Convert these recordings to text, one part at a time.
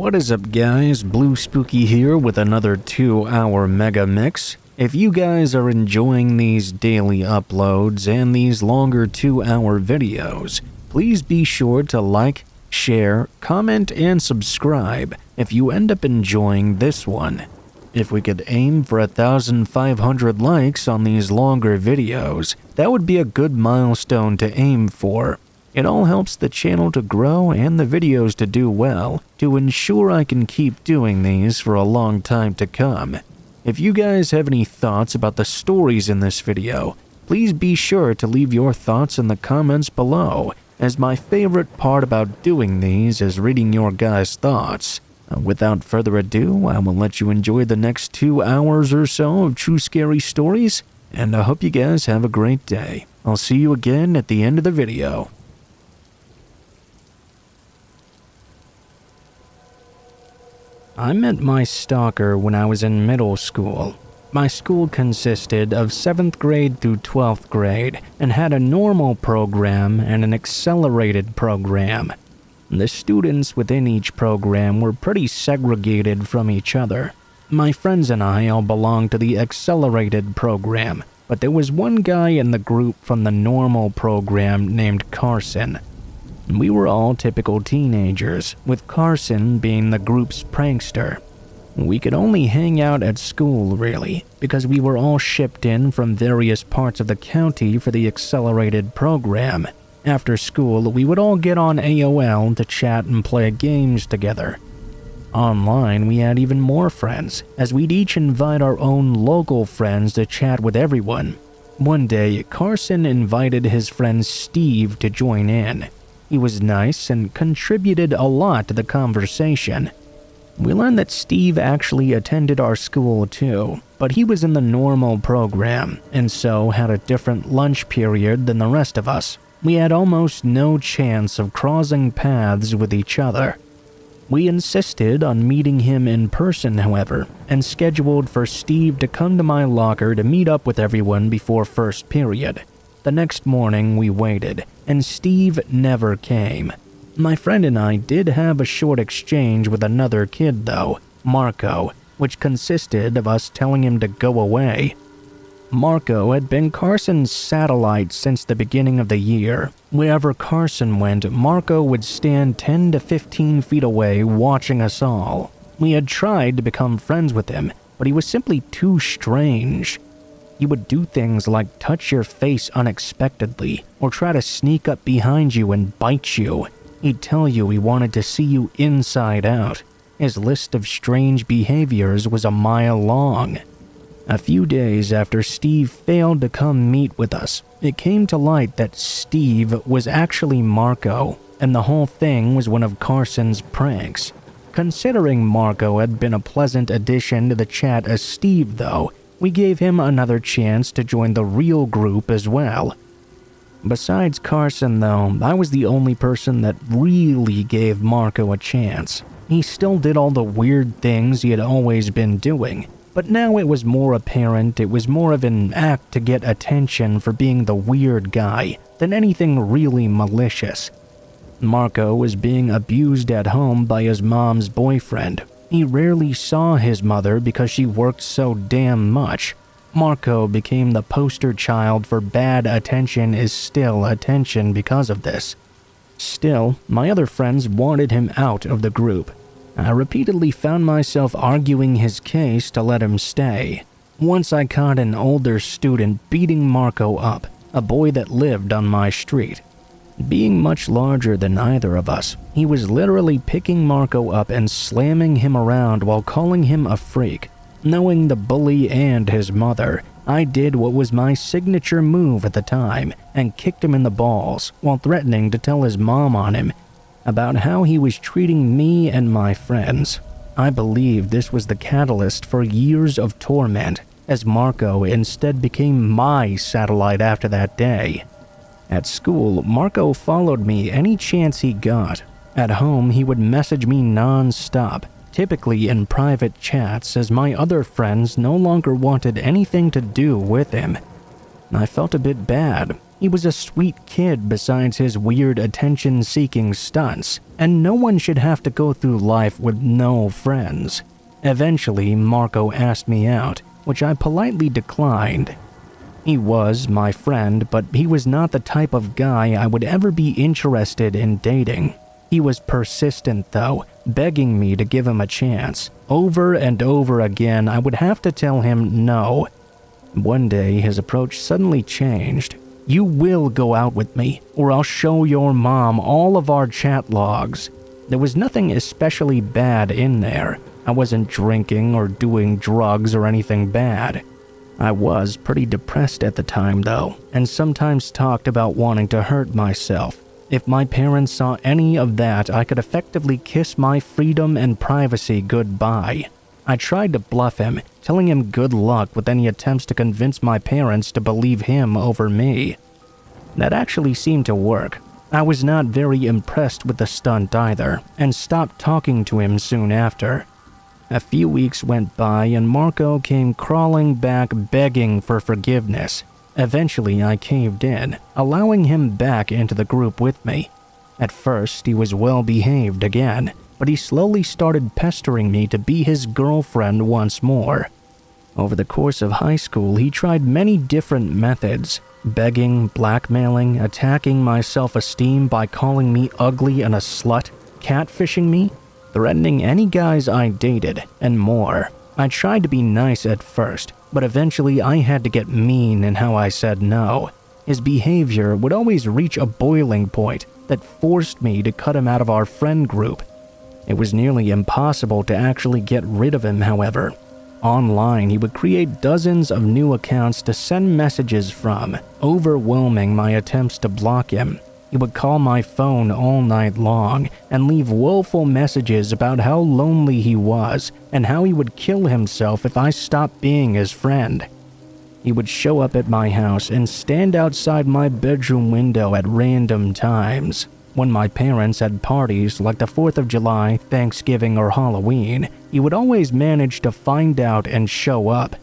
What is up guys, Blue Spooky here with another 2-hour Megamix. If you guys are enjoying these daily uploads and these longer 2-hour videos, please be sure to like, share, comment, and subscribe if you end up enjoying this one. If we could aim for 1,500 likes on these longer videos, that would be a good milestone to aim for. It all helps the channel to grow and the videos to do well, to ensure I can keep doing these for a long time to come. If you guys have any thoughts about the stories in this video, please be sure to leave your thoughts in the comments below, as my favorite part about doing these is reading your guys' thoughts. Without further ado, I will let you enjoy the next 2 hours or so of true scary stories, and I hope you guys have a great day. I'll see you again at the end of the video. I met my stalker when I was in middle school. My school consisted of 7th grade through 12th grade and had a normal program and an accelerated program. The students within each program were pretty segregated from each other. My friends and I all belonged to the accelerated program, but there was one guy in the group from the normal program named Carson. We were all typical teenagers, with Carson being the group's prankster. We could only hang out at school, really, because we were all shipped in from various parts of the county for the accelerated program. After school, we would all get on AOL to chat and play games together. Online, we had even more friends, as we'd each invite our own local friends to chat with everyone. One day, Carson invited his friend Steve to join in. He was nice and contributed a lot to the conversation. We learned that Steve actually attended our school too, but he was in the normal program, and so had a different lunch period than the rest of us. We had almost no chance of crossing paths with each other. We insisted on meeting him in person, however, and scheduled for Steve to come to my locker to meet up with everyone before first period. The next morning, we waited, and Steve never came. My friend and I did have a short exchange with another kid though, Marco, which consisted of us telling him to go away. Marco had been Carson's satellite since the beginning of the year. Wherever Carson went, Marco would stand 10 to 15 feet away watching us all. We had tried to become friends with him, but he was simply too strange. He would do things like touch your face unexpectedly, or try to sneak up behind you and bite you. He'd tell you he wanted to see you inside out. His list of strange behaviors was a mile long. A few days after Steve failed to come meet with us, it came to light that Steve was actually Marco, and the whole thing was one of Carson's pranks. Considering Marco had been a pleasant addition to the chat as Steve though, we gave him another chance to join the real group as well. Besides Carson though, I was the only person that really gave Marco a chance. He still did all the weird things he had always been doing, but now it was more apparent it was more of an act to get attention for being the weird guy than anything really malicious. Marco was being abused at home by his mom's boyfriend. He rarely saw his mother because she worked so damn much. Marco became the poster child for bad attention is still attention because of this. Still, my other friends wanted him out of the group. I repeatedly found myself arguing his case to let him stay. Once I caught an older student beating Marco up, a boy that lived on my street. Being much larger than either of us, he was literally picking Marco up and slamming him around while calling him a freak. Knowing the bully and his mother, I did what was my signature move at the time and kicked him in the balls while threatening to tell his mom on him about how he was treating me and my friends. I believe this was the catalyst for years of torment, as Marco instead became my satellite after that day. At school, Marco followed me any chance he got. At home, he would message me non-stop, typically in private chats, as my other friends no longer wanted anything to do with him. I felt a bit bad. He was a sweet kid besides his weird attention-seeking stunts, and no one should have to go through life with no friends. Eventually, Marco asked me out, which I politely declined. He was my friend, but he was not the type of guy I would ever be interested in dating. He was persistent though, begging me to give him a chance. Over and over again, I would have to tell him no. One day, his approach suddenly changed. "You will go out with me, or I'll show your mom all of our chat logs." There was nothing especially bad in there. I wasn't drinking or doing drugs or anything bad. I was pretty depressed at the time though, and sometimes talked about wanting to hurt myself. If my parents saw any of that, I could effectively kiss my freedom and privacy goodbye. I tried to bluff him, telling him good luck with any attempts to convince my parents to believe him over me. That actually seemed to work. I was not very impressed with the stunt either, and stopped talking to him soon after. A few weeks went by and Marco came crawling back begging for forgiveness. Eventually I caved in, allowing him back into the group with me. At first he was well behaved again, but he slowly started pestering me to be his girlfriend once more. Over the course of high school he tried many different methods: begging, blackmailing, attacking my self-esteem by calling me ugly and a slut, catfishing me, threatening any guys I dated, and more. I tried to be nice at first, but eventually I had to get mean in how I said no. His behavior would always reach a boiling point that forced me to cut him out of our friend group. It was nearly impossible to actually get rid of him, however. Online, he would create dozens of new accounts to send messages from, overwhelming my attempts to block him. He would call my phone all night long and leave woeful messages about how lonely he was and how he would kill himself if I stopped being his friend. He would show up at my house and stand outside my bedroom window at random times. When my parents had parties like the 4th of July, Thanksgiving, or Halloween, he would always manage to find out and show up.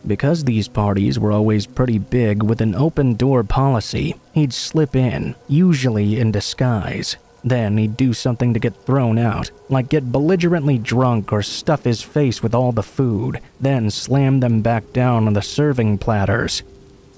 Because these parties were always pretty big with an open-door policy, he'd slip in, usually in disguise. Then he'd do something to get thrown out, like get belligerently drunk or stuff his face with all the food, then slam them back down on the serving platters.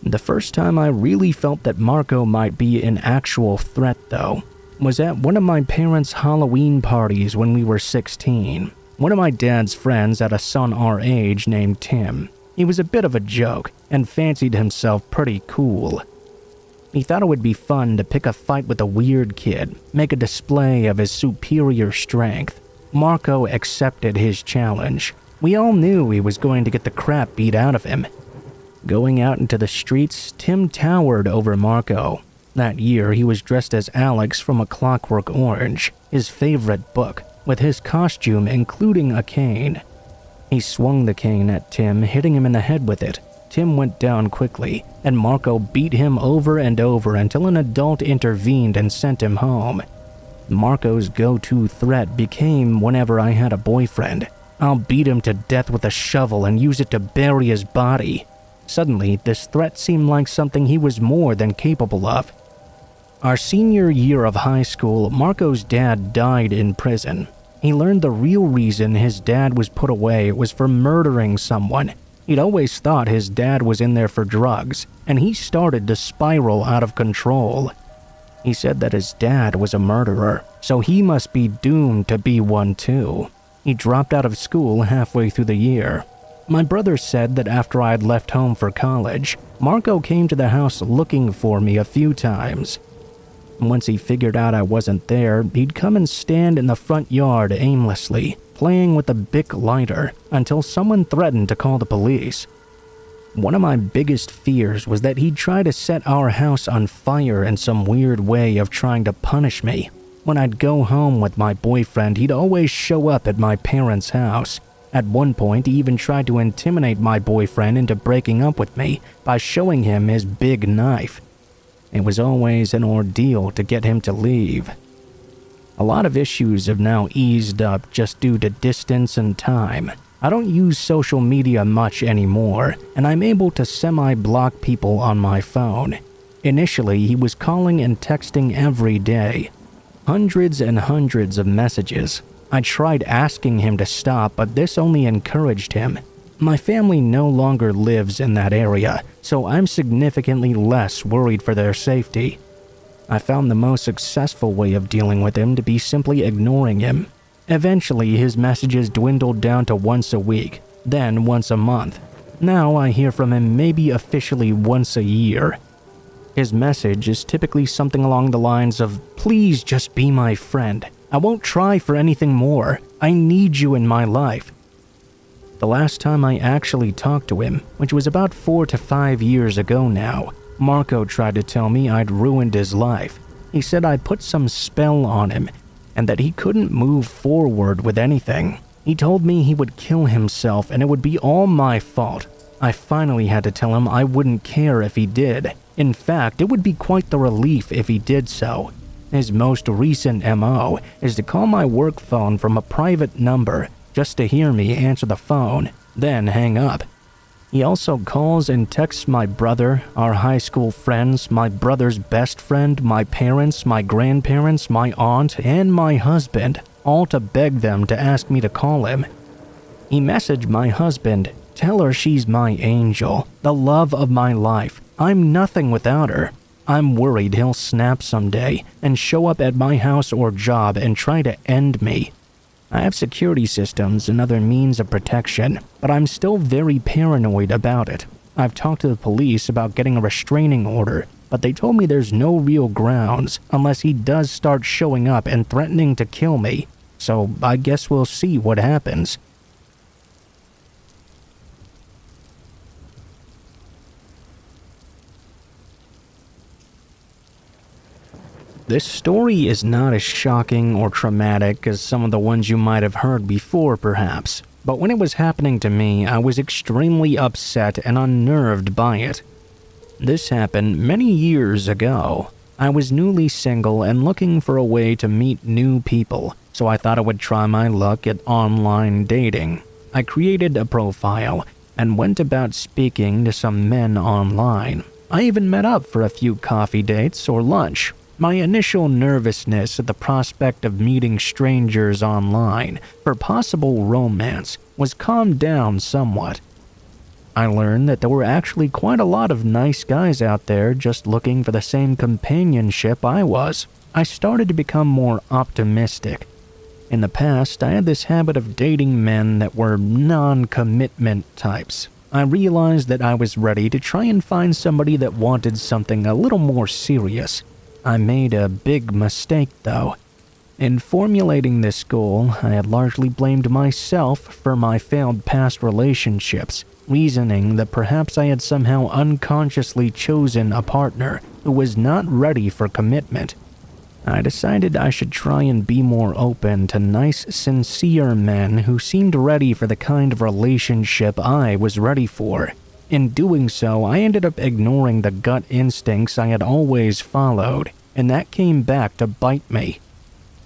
The first time I really felt that Marco might be an actual threat, though, was at one of my parents' Halloween parties when we were 16. One of my dad's friends had a son our age named Tim. He was a bit of a joke and fancied himself pretty cool. He thought it would be fun to pick a fight with a weird kid, make a display of his superior strength. Marco accepted his challenge. We all knew he was going to get the crap beat out of him. Going out into the streets, Tim towered over Marco. That year, he was dressed as Alex from A Clockwork Orange, his favorite book, with his costume including a cane. He swung the cane at Tim, hitting him in the head with it. Tim went down quickly, and Marco beat him over and over until an adult intervened and sent him home. Marco's go-to threat became whenever I had a boyfriend. "I'll beat him to death with a shovel and use it to bury his body." Suddenly, this threat seemed like something he was more than capable of. Our senior year of high school, Marco's dad died in prison. He learned the real reason his dad was put away was for murdering someone. He'd always thought his dad was in there for drugs, and he started to spiral out of control. He said that his dad was a murderer, so he must be doomed to be one too. He dropped out of school halfway through the year. My brother said that after I had left home for college, Marco came to the house looking for me a few times. Once he figured out I wasn't there, he'd come and stand in the front yard aimlessly, playing with a Bic lighter, until someone threatened to call the police. One of my biggest fears was that he'd try to set our house on fire in some weird way of trying to punish me. When I'd go home with my boyfriend, he'd always show up at my parents' house. At one point, he even tried to intimidate my boyfriend into breaking up with me by showing him his big knife. It was always an ordeal to get him to leave. A lot of issues have now eased up just due to distance and time. I don't use social media much anymore, and I'm able to semi-block people on my phone. Initially, he was calling and texting every day. Hundreds and hundreds of messages. I tried asking him to stop, but this only encouraged him. My family no longer lives in that area, so I'm significantly less worried for their safety. I found the most successful way of dealing with him to be simply ignoring him. Eventually, his messages dwindled down to once a week, then once a month. Now I hear from him maybe officially once a year. His message is typically something along the lines of, "Please just be my friend. I won't try for anything more. I need you in my life." The last time I actually talked to him, which was about 4 to 5 years ago now, Marco tried to tell me I'd ruined his life. He said I put some spell on him and that he couldn't move forward with anything. He told me he would kill himself and it would be all my fault. I finally had to tell him I wouldn't care if he did. In fact, it would be quite the relief if he did so. His most recent MO is to call my work phone from a private number just to hear me answer the phone, then hang up. He also calls and texts my brother, our high school friends, my brother's best friend, my parents, my grandparents, my aunt, and my husband, all to beg them to ask me to call him. He messaged my husband, "Tell her she's my angel, the love of my life. I'm nothing without her." I'm worried he'll snap someday and show up at my house or job and try to end me. I have security systems and other means of protection, but I'm still very paranoid about it. I've talked to the police about getting a restraining order, but they told me there's no real grounds unless he does start showing up and threatening to kill me. So I guess we'll see what happens. This story is not as shocking or traumatic as some of the ones you might have heard before, perhaps. But when it was happening to me, I was extremely upset and unnerved by it. This happened many years ago. I was newly single and looking for a way to meet new people, so I thought I would try my luck at online dating. I created a profile and went about speaking to some men online. I even met up for a few coffee dates or lunch. My initial nervousness at the prospect of meeting strangers online for possible romance was calmed down somewhat. I learned that there were actually quite a lot of nice guys out there just looking for the same companionship I was. I started to become more optimistic. In the past, I had this habit of dating men that were non-commitment types. I realized that I was ready to try and find somebody that wanted something a little more serious. I made a big mistake, though. In formulating this goal, I had largely blamed myself for my failed past relationships, reasoning that perhaps I had somehow unconsciously chosen a partner who was not ready for commitment. I decided I should try and be more open to nice, sincere men who seemed ready for the kind of relationship I was ready for. In doing so, I ended up ignoring the gut instincts I had always followed, and that came back to bite me.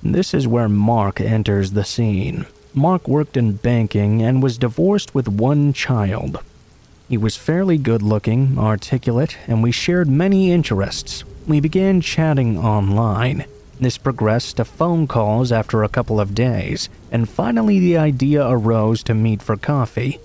This is where Mark enters the scene. Mark worked in banking and was divorced with one child. He was fairly good-looking, articulate, and we shared many interests. We began chatting online. This progressed to phone calls after a couple of days, and finally the idea arose to meet for coffee.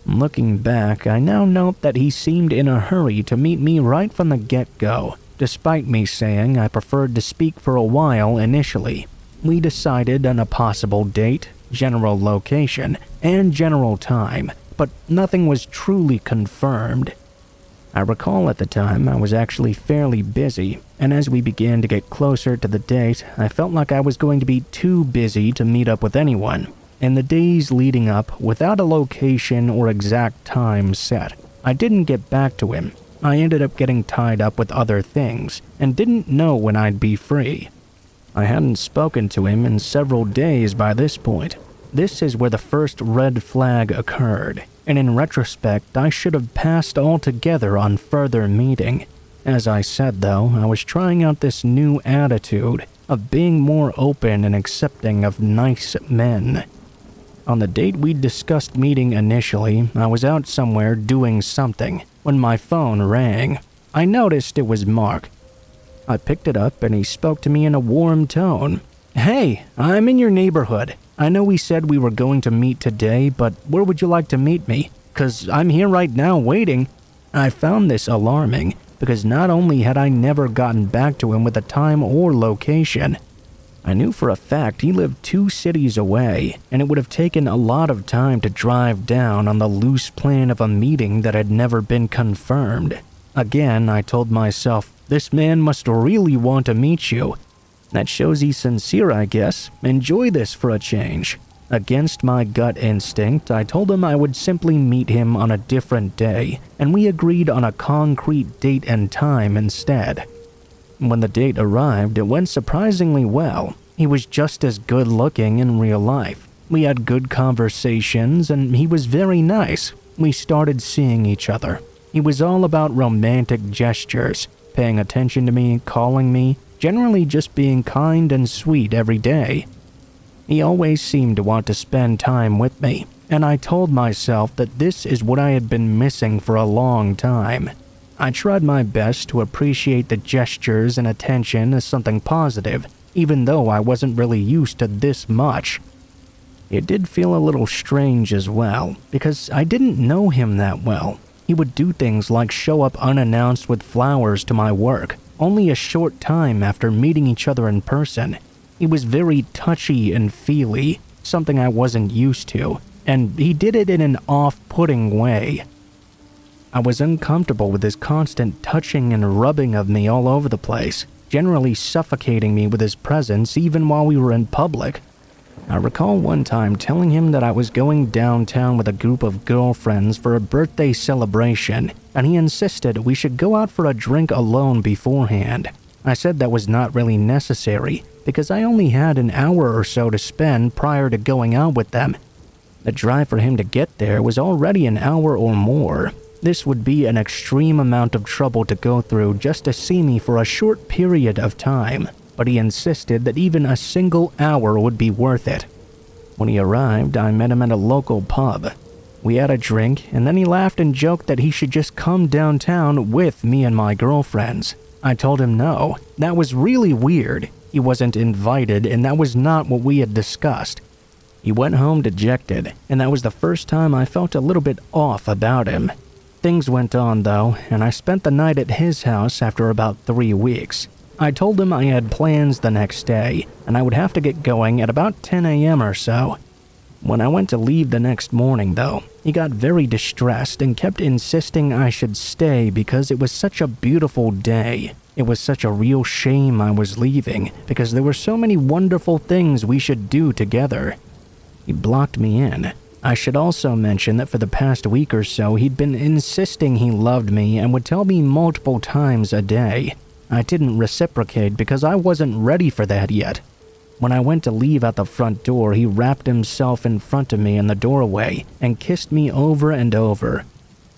Looking back, I now note that he seemed in a hurry to meet me right from the get-go, despite me saying I preferred to speak for a while initially. We decided on a possible date, general location, and general time, but nothing was truly confirmed. I recall at the time I was actually fairly busy, and as we began to get closer to the date, I felt like I was going to be too busy to meet up with anyone. In the days leading up, without a location or exact time set, I didn't get back to him. I ended up getting tied up with other things, and didn't know when I'd be free. I hadn't spoken to him in several days by this point. This is where the first red flag occurred, and in retrospect, I should have passed altogether on further meeting. As I said though, I was trying out this new attitude of being more open and accepting of nice men. On the date we'd discussed meeting initially, I was out somewhere doing something when my phone rang. I noticed it was Mark. I picked it up and he spoke to me in a warm tone. "Hey, I'm in your neighborhood. I know we said we were going to meet today, but where would you like to meet me? 'Cause I'm here right now waiting." I found this alarming because not only had I never gotten back to him with a time or location, I knew for a fact he lived 2 cities away, and it would have taken a lot of time to drive down on the loose plan of a meeting that had never been confirmed. Again, I told myself, this man must really want to meet you. That shows he's sincere, I guess. Enjoy this for a change. Against my gut instinct, I told him I would simply meet him on a different day, and we agreed on a concrete date and time instead. When the date arrived, it went surprisingly well. He was just as good looking in real life. We had good conversations, and he was very nice. We started seeing each other. He was all about romantic gestures, paying attention to me, calling me, generally just being kind and sweet every day. He always seemed to want to spend time with me, and I told myself that this is what I had been missing for a long time. I tried my best to appreciate the gestures and attention as something positive, even though I wasn't really used to this much. It did feel a little strange as well, because I didn't know him that well. He would do things like show up unannounced with flowers to my work, only a short time after meeting each other in person. He was very touchy and feely, something I wasn't used to, and he did it in an off-putting way. I was uncomfortable with his constant touching and rubbing of me all over the place, generally suffocating me with his presence even while we were in public. I recall one time telling him that I was going downtown with a group of girlfriends for a birthday celebration, and he insisted we should go out for a drink alone beforehand. I said that was not really necessary, because I only had an hour or so to spend prior to going out with them. The drive for him to get there was already an hour or more. This would be an extreme amount of trouble to go through just to see me for a short period of time, but he insisted that even a single hour would be worth it. When he arrived, I met him at a local pub. We had a drink, and then he laughed and joked that he should just come downtown with me and my girlfriends. I told him no. That was really weird. He wasn't invited, and that was not what we had discussed. He went home dejected, and that was the first time I felt a little bit off about him. Things went on, though, and I spent the night at his house after about 3 weeks. I told him I had plans the next day, and I would have to get going at about 10 a.m. or so. When I went to leave the next morning, though, he got very distressed and kept insisting I should stay because it was such a beautiful day. It was such a real shame I was leaving because there were so many wonderful things we should do together. He blocked me in. I should also mention that for the past week or so, he'd been insisting he loved me and would tell me multiple times a day. I didn't reciprocate because I wasn't ready for that yet. When I went to leave out the front door, he wrapped himself in front of me in the doorway and kissed me over and over,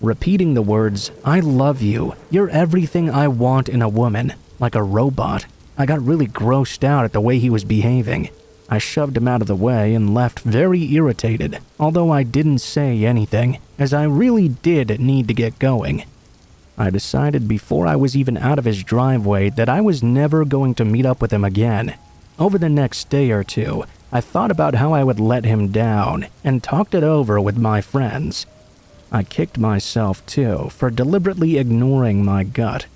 repeating the words, "I love you. You're everything I want in a woman," like a robot. I got really grossed out at the way he was behaving. I shoved him out of the way and left very irritated, although I didn't say anything, as I really did need to get going. I decided before I was even out of his driveway that I was never going to meet up with him again. Over the next day or two, I thought about how I would let him down and talked it over with my friends. I kicked myself too for deliberately ignoring my gut.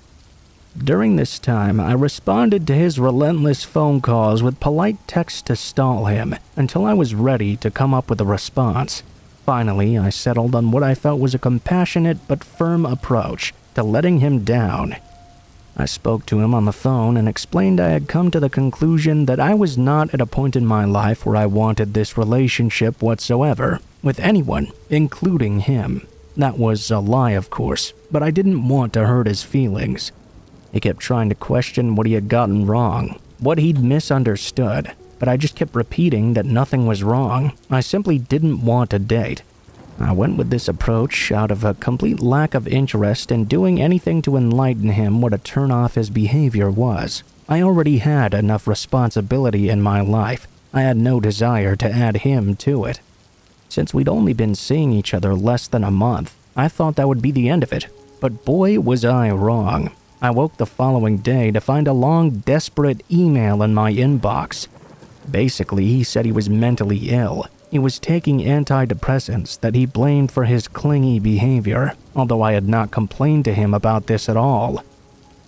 During this time, I responded to his relentless phone calls with polite texts to stall him until I was ready to come up with a response. Finally, I settled on what I felt was a compassionate but firm approach to letting him down. I spoke to him on the phone and explained I had come to the conclusion that I was not at a point in my life where I wanted this relationship whatsoever, with anyone, including him. That was a lie, of course, but I didn't want to hurt his feelings. He kept trying to question what he had gotten wrong, what he'd misunderstood, but I just kept repeating that nothing was wrong. I simply didn't want to date. I went with this approach out of a complete lack of interest in doing anything to enlighten him what a turn-off his behavior was. I already had enough responsibility in my life. I had no desire to add him to it. Since we'd only been seeing each other less than a month, I thought that would be the end of it. But boy was I wrong. I woke the following day to find a long, desperate email in my inbox. Basically, he said he was mentally ill. He was taking antidepressants that he blamed for his clingy behavior, although I had not complained to him about this at all.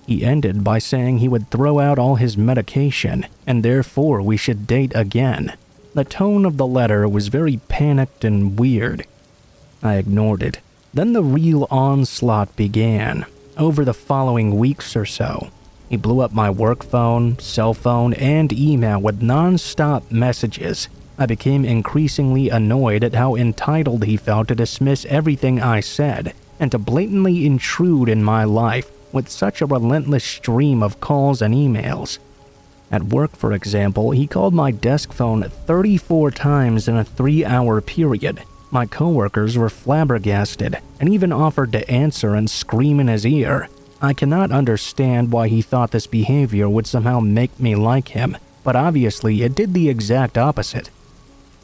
He ended by saying he would throw out all his medication, and therefore we should date again. The tone of the letter was very panicked and weird. I ignored it. Then the real onslaught began. Over the following weeks or so, he blew up my work phone, cell phone, and email with non-stop messages. I became increasingly annoyed at how entitled he felt to dismiss everything I said and to blatantly intrude in my life with such a relentless stream of calls and emails. At work, for example, he called my desk phone 34 times in a 3-hour period. My coworkers were flabbergasted and even offered to answer and scream in his ear. I cannot understand why he thought this behavior would somehow make me like him, but obviously it did the exact opposite.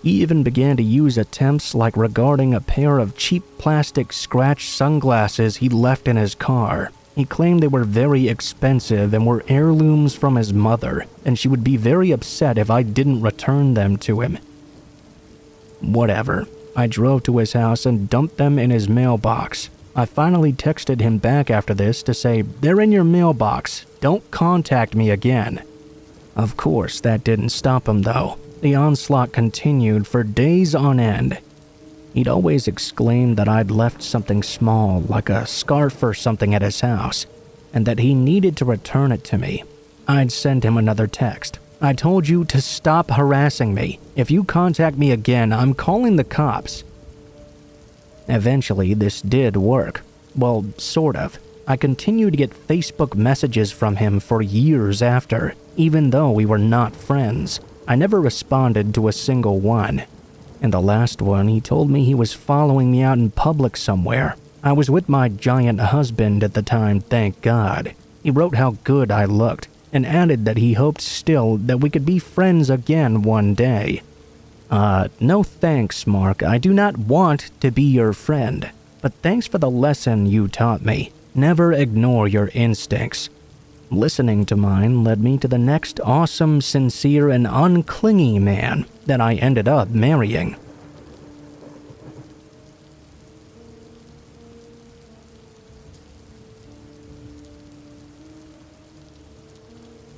He even began to use attempts like regarding a pair of cheap plastic scratch sunglasses he left in his car. He claimed they were very expensive and were heirlooms from his mother, and she would be very upset if I didn't return them to him. Whatever. I drove to his house and dumped them in his mailbox. I finally texted him back after this to say, "They're in your mailbox. Don't contact me again." Of course, that didn't stop him though. The onslaught continued for days on end. He'd always exclaimed that I'd left something small, like a scarf or something at his house, and that he needed to return it to me. I'd send him another text. "I told you to stop harassing me. If you contact me again, I'm calling the cops." Eventually, this did work. Well, sort of. I continued to get Facebook messages from him for years after, even though we were not friends. I never responded to a single one. In the last one, he told me he was following me out in public somewhere. I was with my giant husband at the time, thank God. He wrote how good I looked, and added that he hoped still that we could be friends again one day. No thanks, Mark. I do not want to be your friend. But thanks for the lesson you taught me. Never ignore your instincts. Listening to mine led me to the next awesome, sincere, and unclingy man that I ended up marrying.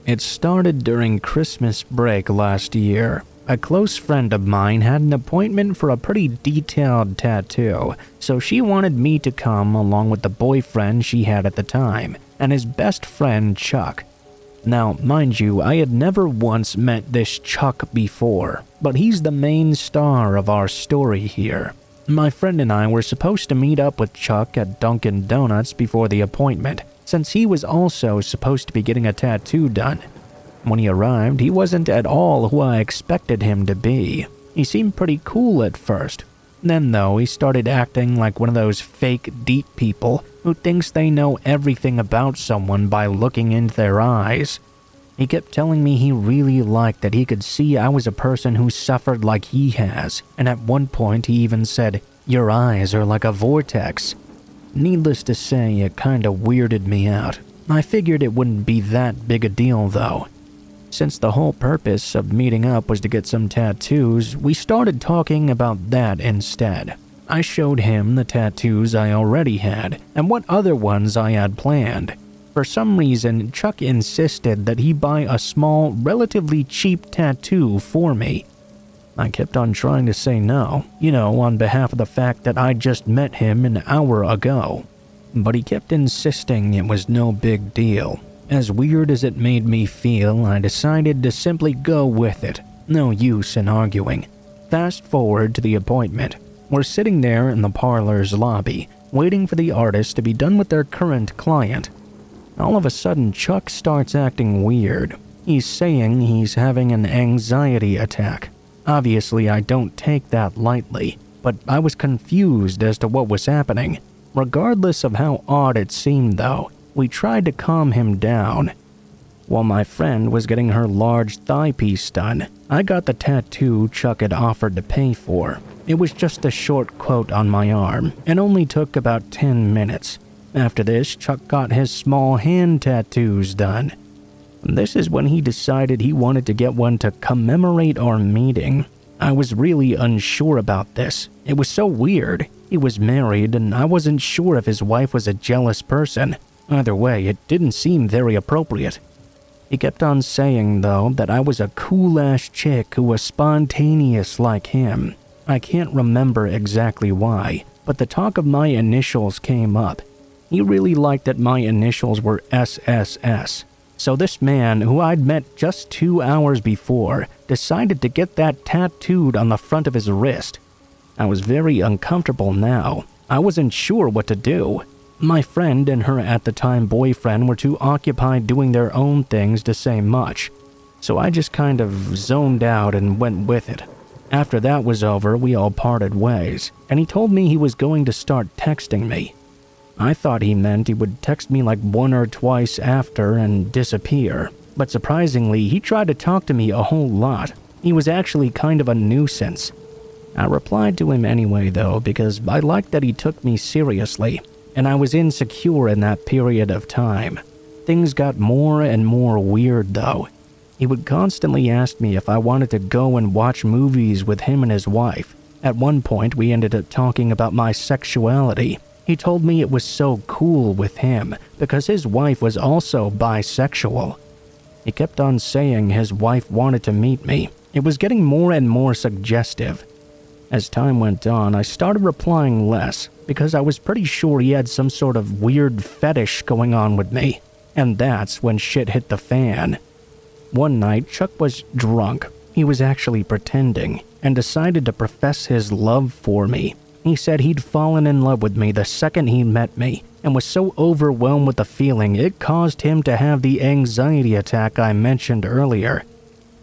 It started during Christmas break last year. A close friend of mine had an appointment for a pretty detailed tattoo, so she wanted me to come along with the boyfriend she had at the time, and his best friend Chuck. Now, mind you, I had never once met this Chuck before, but he's the main star of our story here. My friend and I were supposed to meet up with Chuck at Dunkin' Donuts before the appointment, since he was also supposed to be getting a tattoo done. When he arrived, he wasn't at all who I expected him to be. He seemed pretty cool at first. Then, though, he started acting like one of those fake deep people who thinks they know everything about someone by looking into their eyes. He kept telling me he really liked that he could see I was a person who suffered like he has, and at one point he even said, "Your eyes are like a vortex." Needless to say, it kinda weirded me out. I figured it wouldn't be that big a deal, though. Since the whole purpose of meeting up was to get some tattoos, we started talking about that instead. I showed him the tattoos I already had and what other ones I had planned. For some reason, Chuck insisted that he buy a small, relatively cheap tattoo for me. I kept on trying to say no, on behalf of the fact that I just met him an hour ago. But he kept insisting it was no big deal. As weird as it made me feel, I decided to simply go with it. No use in arguing. Fast forward to the appointment. We're sitting there in the parlor's lobby, waiting for the artist to be done with their current client. All of a sudden, Chuck starts acting weird. He's saying he's having an anxiety attack. Obviously, I don't take that lightly, but I was confused as to what was happening. Regardless of how odd it seemed, though, we tried to calm him down. While my friend was getting her large thigh piece done, I got the tattoo Chuck had offered to pay for. It was just a short quote on my arm, and only took about 10 minutes. After this, Chuck got his small hand tattoos done. This is when he decided he wanted to get one to commemorate our meeting. I was really unsure about this. It was so weird. He was married, and I wasn't sure if his wife was a jealous person. Either way, it didn't seem very appropriate. He kept on saying, though, that I was a cool-ass chick who was spontaneous like him. I can't remember exactly why, but the talk of my initials came up. He really liked that my initials were SSS. So this man, who I'd met just 2 hours before, decided to get that tattooed on the front of his wrist. I was very uncomfortable now. I wasn't sure what to do. My friend and her at-the-time boyfriend were too occupied doing their own things to say much, so I just kind of zoned out and went with it. After that was over, we all parted ways, and he told me he was going to start texting me. I thought he meant he would text me like 1 or twice after and disappear, but surprisingly, he tried to talk to me a whole lot. He was actually kind of a nuisance. I replied to him anyway, though, because I liked that he took me seriously, and I was insecure in that period of time. Things got more and more weird, though. He would constantly ask me if I wanted to go and watch movies with him and his wife. At one point, we ended up talking about my sexuality. He told me it was so cool with him because his wife was also bisexual. He kept on saying his wife wanted to meet me. It was getting more and more suggestive. As time went on, I started replying less because I was pretty sure he had some sort of weird fetish going on with me. And that's when shit hit the fan. One night, Chuck was drunk. He was actually pretending and decided to profess his love for me. He said he'd fallen in love with me the second he met me and was so overwhelmed with the feeling it caused him to have the anxiety attack I mentioned earlier.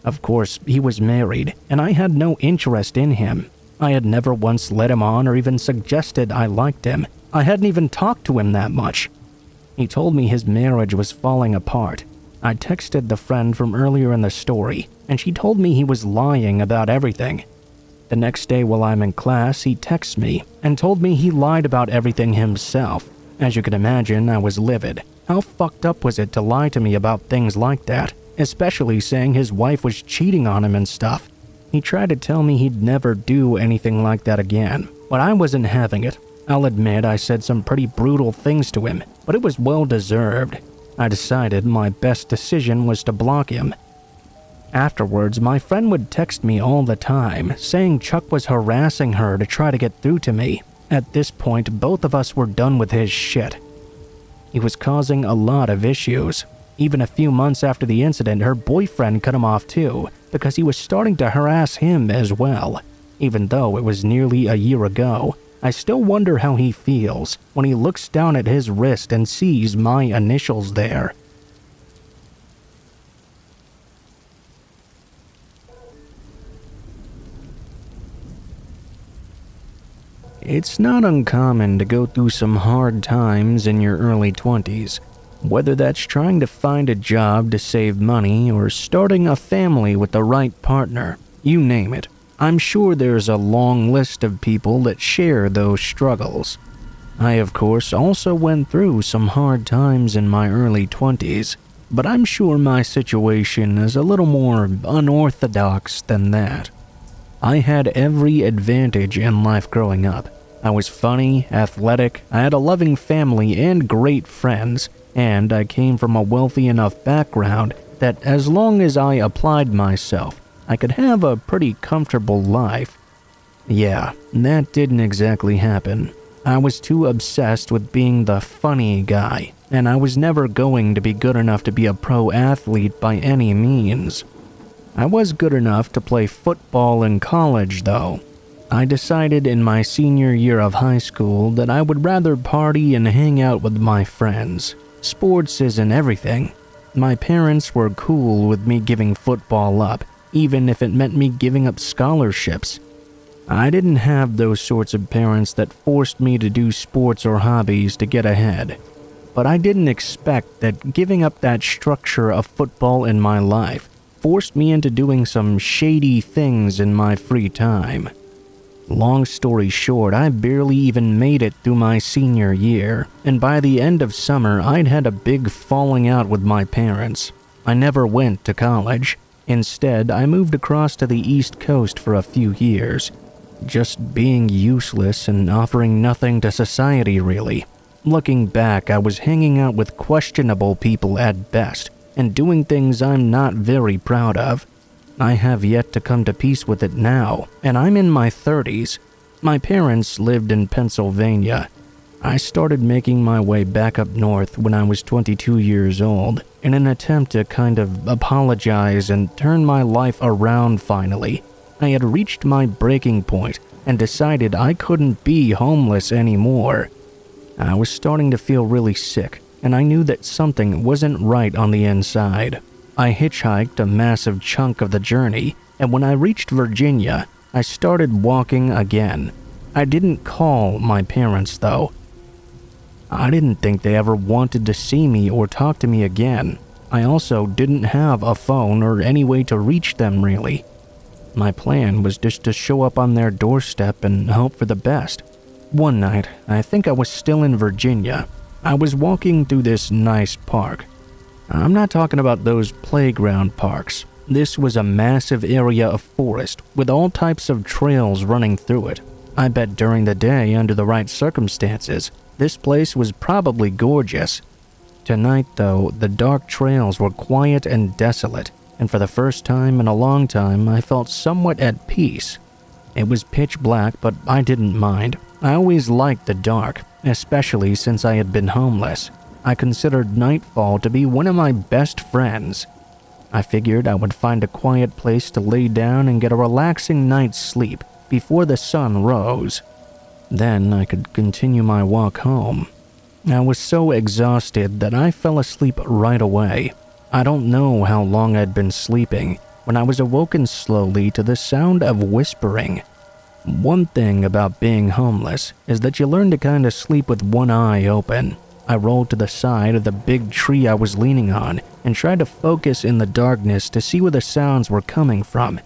Of course, he was married, and I had no interest in him. I had never once led him on or even suggested I liked him. I hadn't even talked to him that much. He told me his marriage was falling apart. I texted the friend from earlier in the story, and she told me he was lying about everything. The next day while I'm in class, he texts me and told me he lied about everything himself. As you can imagine, I was livid. How fucked up was it to lie to me about things like that, especially saying his wife was cheating on him and stuff? He tried to tell me he'd never do anything like that again, but I wasn't having it. I'll admit I said some pretty brutal things to him, but it was well deserved. I decided my best decision was to block him. Afterwards, my friend would text me all the time, saying Chuck was harassing her to try to get through to me. At this point, both of us were done with his shit. He was causing a lot of issues. Even a few months after the incident, her boyfriend cut him off too, because he was starting to harass him as well. Even though it was nearly a year ago, I still wonder how he feels when he looks down at his wrist and sees my initials there. It's not uncommon to go through some hard times in your early 20s, whether that's trying to find a job to save money or starting a family with the right partner, you name it. I'm sure there's a long list of people that share those struggles. I, of course, also went through some hard times in my early 20s, but I'm sure my situation is a little more unorthodox than that. I had every advantage in life growing up. I was funny, athletic, I had a loving family and great friends, and I came from a wealthy enough background that as long as I applied myself, I could have a pretty comfortable life. Yeah, that didn't exactly happen. I was too obsessed with being the funny guy, and I was never going to be good enough to be a pro athlete by any means. I was good enough to play football in college, though. I decided in my senior year of high school that I would rather party and hang out with my friends. Sports isn't everything. My parents were cool with me giving football up, even if it meant me giving up scholarships. I didn't have those sorts of parents that forced me to do sports or hobbies to get ahead. But I didn't expect that giving up that structure of football in my life forced me into doing some shady things in my free time. Long story short, I barely even made it through my senior year, and by the end of summer, I'd had a big falling out with my parents. I never went to college. Instead, I moved across to the East Coast for a few years, just being useless and offering nothing to society, really. Looking back, I was hanging out with questionable people at best, and doing things I'm not very proud of. I have yet to come to peace with it now, and I'm in my 30s. My parents lived in Pennsylvania. I started making my way back up north when I was 22 years old, in an attempt to kind of apologize and turn my life around finally. I had reached my breaking point and decided I couldn't be homeless anymore. I was starting to feel really sick, and I knew that something wasn't right on the inside. I hitchhiked a massive chunk of the journey, and when I reached Virginia, I started walking again. I didn't call my parents, though. I didn't think they ever wanted to see me or talk to me again. I also didn't have a phone or any way to reach them, really. My plan was just to show up on their doorstep and hope for the best. One night, I think I was still in Virginia. I was walking through this nice park. I'm not talking about those playground parks. This was a massive area of forest with all types of trails running through it. I bet during the day, under the right circumstances, this place was probably gorgeous. Tonight, though, the dark trails were quiet and desolate, and for the first time in a long time, I felt somewhat at peace. It was pitch black, but I didn't mind. I always liked the dark, especially since I had been homeless. I considered nightfall to be one of my best friends. I figured I would find a quiet place to lay down and get a relaxing night's sleep before the sun rose. Then I could continue my walk home. I was so exhausted that I fell asleep right away. I don't know how long I'd been sleeping when I was awoken slowly to the sound of whispering. One thing about being homeless is that you learn to kind of sleep with one eye open. I rolled to the side of the big tree I was leaning on and tried to focus in the darkness to see where the sounds were coming from.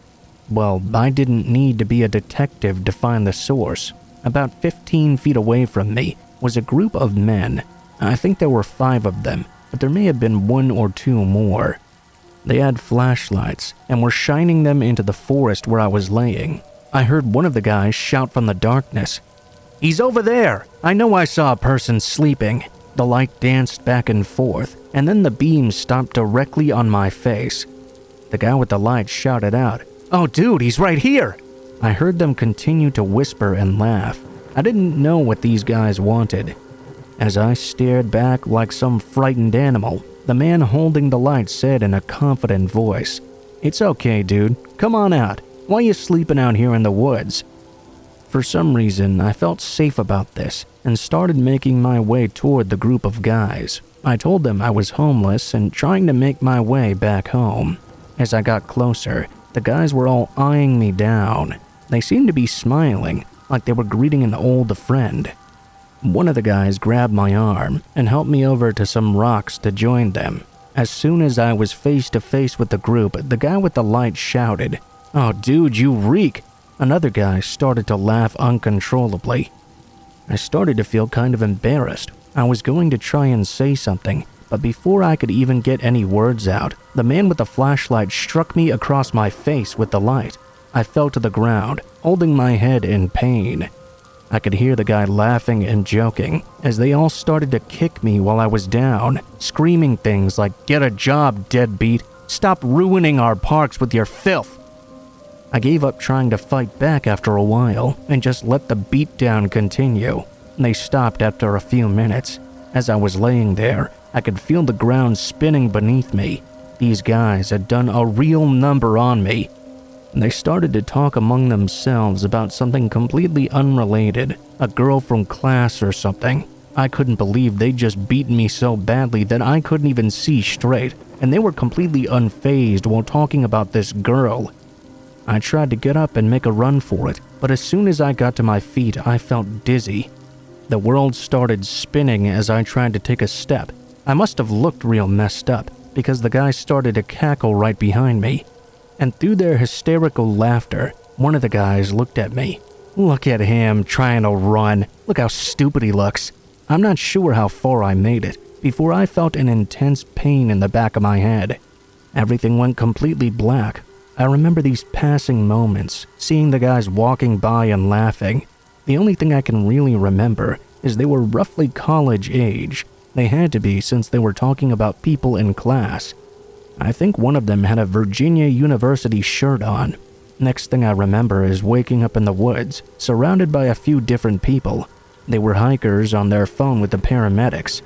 Well, I didn't need to be a detective to find the source. About 15 feet away from me was a group of men. I think there were 5 of them, but there may have been 1 or 2 more. They had flashlights and were shining them into the forest where I was laying. I heard one of the guys shout from the darkness, "He's over there! I know I saw a person sleeping." The light danced back and forth, and then the beam stopped directly on my face. The guy with the light shouted out, "Oh dude, he's right here!" I heard them continue to whisper and laugh. I didn't know what these guys wanted. As I stared back like some frightened animal, the man holding the light said in a confident voice, "It's okay, dude. Come on out. Why you sleeping out here in the woods?" For some reason, I felt safe about this and started making my way toward the group of guys. I told them I was homeless and trying to make my way back home. As I got closer, the guys were all eyeing me down. They seemed to be smiling, like they were greeting an old friend. One of the guys grabbed my arm and helped me over to some rocks to join them. As soon as I was face to face with the group, the guy with the light shouted, "Oh dude, you reek!" Another guy started to laugh uncontrollably. I started to feel kind of embarrassed. I was going to try and say something, but before I could even get any words out, the man with the flashlight struck me across my face with the light. I fell to the ground, holding my head in pain. I could hear the guy laughing and joking as they all started to kick me while I was down, screaming things like, "Get a job, deadbeat! Stop ruining our parks with your filth!" I gave up trying to fight back after a while and just let the beatdown continue. They stopped after a few minutes. As I was laying there, I could feel the ground spinning beneath me. These guys had done a real number on me. They started to talk among themselves about something completely unrelated, a girl from class or something. I couldn't believe they'd just beaten me so badly that I couldn't even see straight, and they were completely unfazed while talking about this girl. I tried to get up and make a run for it, but as soon as I got to my feet, I felt dizzy. The world started spinning as I tried to take a step. I must have looked real messed up, because the guys started to cackle right behind me. And through their hysterical laughter, one of the guys looked at me. Look at him trying to run. Look how stupid he looks. I'm not sure how far I made it before I felt an intense pain in the back of my head. Everything went completely black. I remember these passing moments, seeing the guys walking by and laughing. The only thing I can really remember is they were roughly college age. They had to be since they were talking about people in class. I think one of them had a Virginia University shirt on. Next thing I remember is waking up in the woods, surrounded by a few different people. They were hikers on their phone with the paramedics.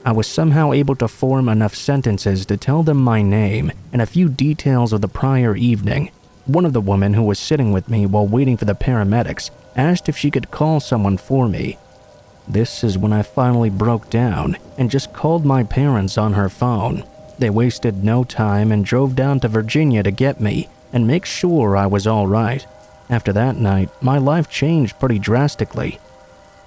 I was somehow able to form enough sentences to tell them my name and a few details of the prior evening. One of the women who was sitting with me while waiting for the paramedics asked if she could call someone for me. This is when I finally broke down and just called my parents on her phone. They wasted no time and drove down to Virginia to get me and make sure I was all right. After that night, my life changed pretty drastically.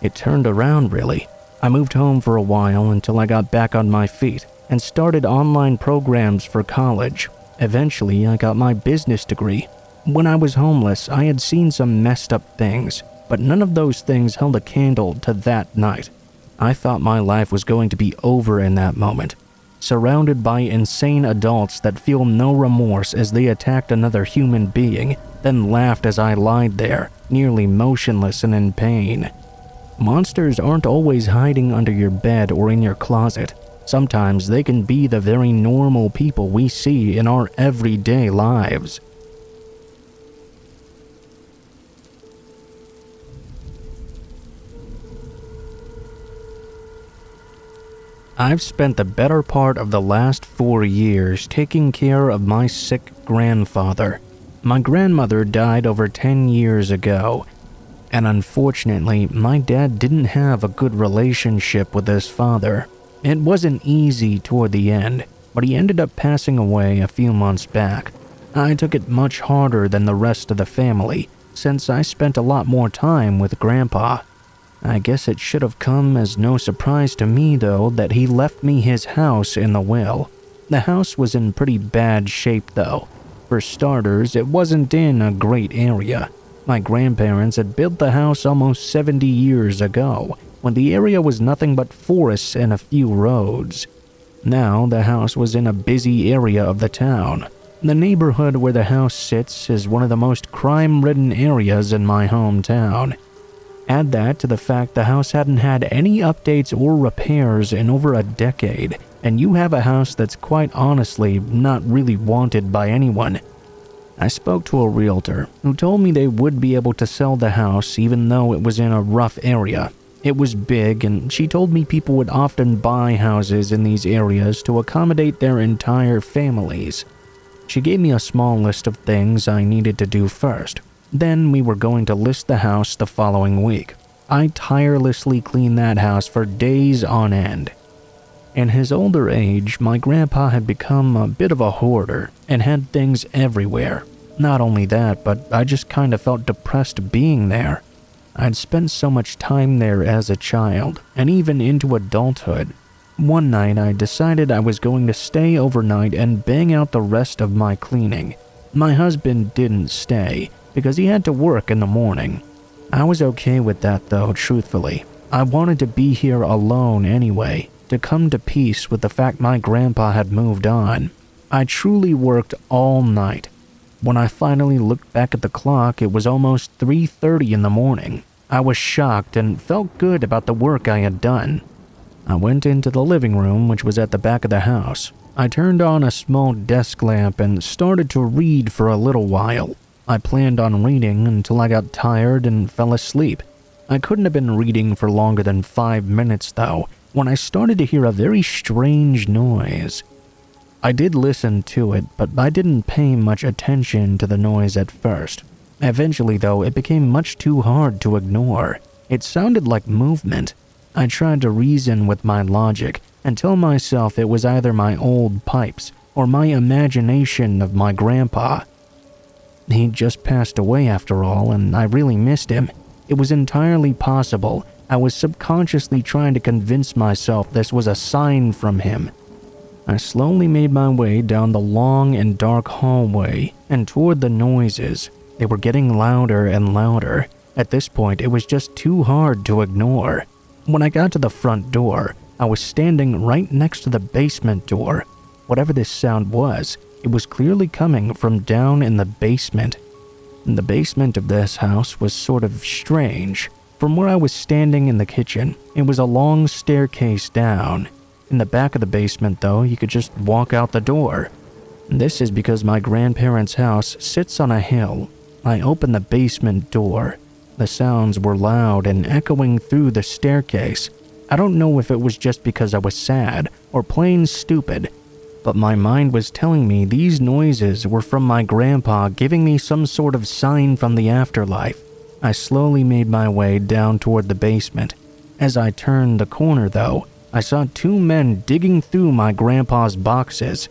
It turned around, really. I moved home for a while until I got back on my feet and started online programs for college. Eventually, I got my business degree. When I was homeless, I had seen some messed up things, but none of those things held a candle to that night. I thought my life was going to be over in that moment, surrounded by insane adults that feel no remorse as they attacked another human being, then laughed as I lied there, nearly motionless and in pain. Monsters aren't always hiding under your bed or in your closet. Sometimes they can be the very normal people we see in our everyday lives. I've spent the better part of the last 4 years taking care of my sick grandfather. My grandmother died over 10 years ago, and unfortunately, my dad didn't have a good relationship with his father. It wasn't easy toward the end, but he ended up passing away a few months back. I took it much harder than the rest of the family, since I spent a lot more time with Grandpa. I guess it should have come as no surprise to me, though, that he left me his house in the will. The house was in pretty bad shape, though. For starters, it wasn't in a great area. My grandparents had built the house almost 70 years ago, when the area was nothing but forests and a few roads. Now, the house was in a busy area of the town. The neighborhood where the house sits is one of the most crime-ridden areas in my hometown. Add that to the fact the house hadn't had any updates or repairs in over a decade, and you have a house that's quite honestly not really wanted by anyone. I spoke to a realtor who told me they would be able to sell the house even though it was in a rough area. It was big, and she told me people would often buy houses in these areas to accommodate their entire families. She gave me a small list of things I needed to do first. Then we were going to list the house the following week. I tirelessly cleaned that house for days on end. In his older age, my grandpa had become a bit of a hoarder and had things everywhere. Not only that, but I just kind of felt depressed being there. I'd spent so much time there as a child, and even into adulthood. One night, I decided I was going to stay overnight and bang out the rest of my cleaning. My husband didn't stay, because he had to work in the morning. I was okay with that though, truthfully. I wanted to be here alone anyway, to come to peace with the fact my grandpa had moved on. I truly worked all night. When I finally looked back at the clock, it was almost 3:30 in the morning. I was shocked and felt good about the work I had done. I went into the living room, which was at the back of the house. I turned on a small desk lamp and started to read for a little while. I planned on reading until I got tired and fell asleep. I couldn't have been reading for longer than 5 minutes, though, when I started to hear a very strange noise. I did listen to it, but I didn't pay much attention to the noise at first. Eventually, though, it became much too hard to ignore. It sounded like movement. I tried to reason with my logic and tell myself it was either my old pipes or my imagination of my grandpa. He'd just passed away after all, and I really missed him. It was entirely possible I was subconsciously trying to convince myself this was a sign from him. I slowly made my way down the long and dark hallway and toward the noises. They were getting louder and louder. At this point, it was just too hard to ignore. When I got to the front door, I was standing right next to the basement door. Whatever this sound was, it was clearly coming from down in the basement. The basement of this house was sort of strange. From where I was standing in the kitchen, it was a long staircase down. In the back of the basement, though, you could just walk out the door. This is because my grandparents' house sits on a hill. I opened the basement door. The sounds were loud and echoing through the staircase. I don't know if it was just because I was sad or plain stupid, but my mind was telling me these noises were from my grandpa giving me some sort of sign from the afterlife. I slowly made my way down toward the basement. As I turned the corner, though, I saw two men digging through my grandpa's boxes.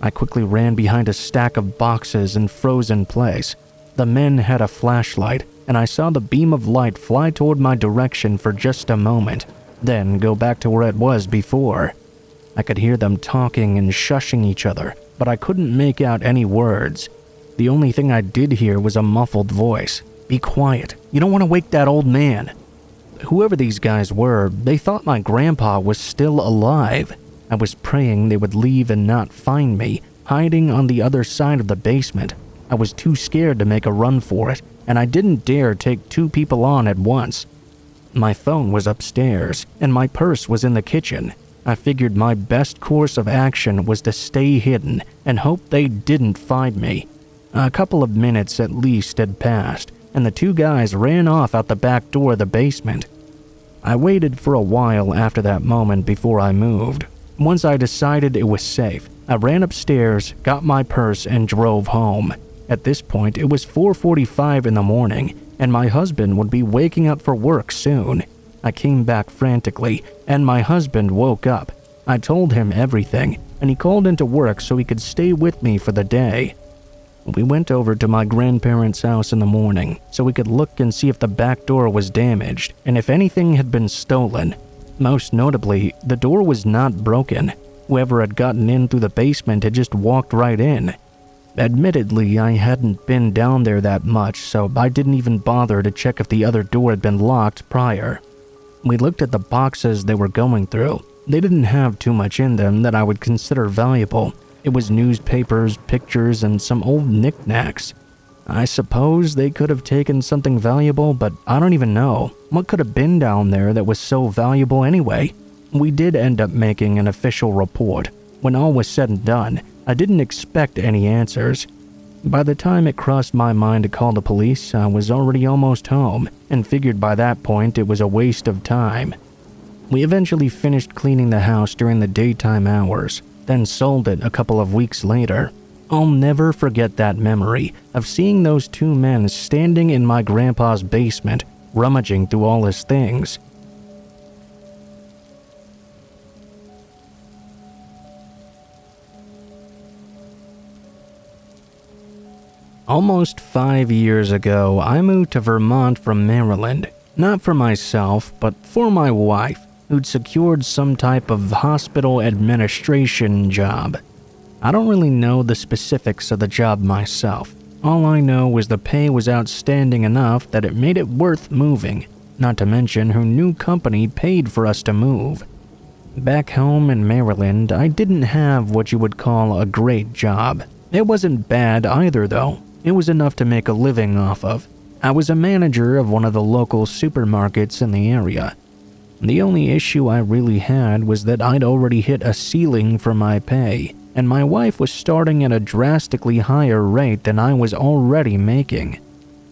I quickly ran behind a stack of boxes and froze in place. The men had a flashlight, and I saw the beam of light fly toward my direction for just a moment, then go back to where it was before. I could hear them talking and shushing each other, but I couldn't make out any words. The only thing I did hear was a muffled voice. "Be quiet. You don't want to wake that old man." Whoever these guys were, they thought my grandpa was still alive. I was praying they would leave and not find me, hiding on the other side of the basement. I was too scared to make a run for it, and I didn't dare take two people on at once. My phone was upstairs, and my purse was in the kitchen. I figured my best course of action was to stay hidden and hope they didn't find me. A couple of minutes at least had passed, and the two guys ran off out the back door of the basement. I waited for a while after that moment before I moved. Once I decided it was safe, I ran upstairs, got my purse, and drove home. At this point, it was 4:45 in the morning, and my husband would be waking up for work soon. I came back frantically, and my husband woke up. I told him everything, and he called into work so he could stay with me for the day. We went over to my grandparents' house in the morning so we could look and see if the back door was damaged and if anything had been stolen. Most notably, the door was not broken. Whoever had gotten in through the basement had just walked right in. Admittedly, I hadn't been down there that much, so I didn't even bother to check if the other door had been locked prior. We looked at the boxes they were going through. They didn't have too much in them that I would consider valuable. It was newspapers, pictures, and some old knickknacks. I suppose they could have taken something valuable, but I don't even know. What could have been down there that was so valuable anyway? We did end up making an official report. When all was said and done, I didn't expect any answers. By the time it crossed my mind to call the police, I was already almost home, and figured by that point it was a waste of time. We eventually finished cleaning the house during the daytime hours, then sold it a couple of weeks later. I'll never forget that memory of seeing those two men standing in my grandpa's basement, rummaging through all his things. Almost 5 years ago, I moved to Vermont from Maryland. Not for myself, but for my wife, who'd secured some type of hospital administration job. I don't really know the specifics of the job myself. All I know was the pay was outstanding enough that it made it worth moving, not to mention her new company paid for us to move. Back home in Maryland, I didn't have what you would call a great job. It wasn't bad either, though. It was enough to make a living off of. I was a manager of one of the local supermarkets in the area. The only issue I really had was that I'd already hit a ceiling for my pay, and my wife was starting at a drastically higher rate than I was already making.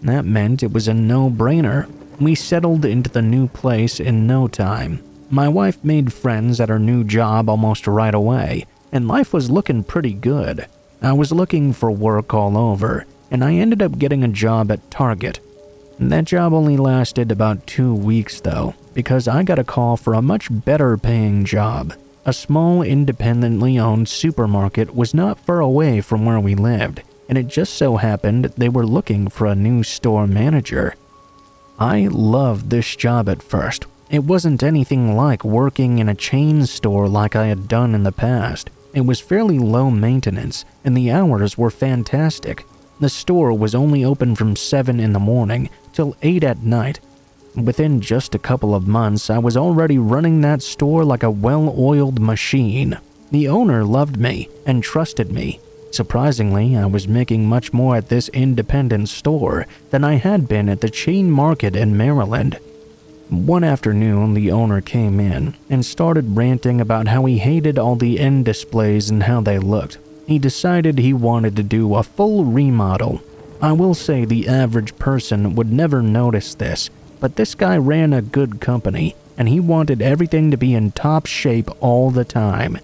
That meant it was a no-brainer. We settled into the new place in no time. My wife made friends at her new job almost right away, and life was looking pretty good. I was looking for work all over, and I ended up getting a job at Target. That job only lasted about 2 weeks though, because I got a call for a much better paying job. A small independently owned supermarket was not far away from where we lived, and it just so happened they were looking for a new store manager. I loved this job at first. It wasn't anything like working in a chain store like I had done in the past. It was fairly low maintenance, and the hours were fantastic. The store was only open from 7 in the morning till 8 at night. Within just a couple of months, I was already running that store like a well-oiled machine. The owner loved me and trusted me. Surprisingly, I was making much more at this independent store than I had been at the chain market in Maryland. One afternoon, the owner came in and started ranting about how he hated all the end displays and how they looked. He decided he wanted to do a full remodel. I will say the average person would never notice this, but this guy ran a good company, and he wanted everything to be in top shape all the time.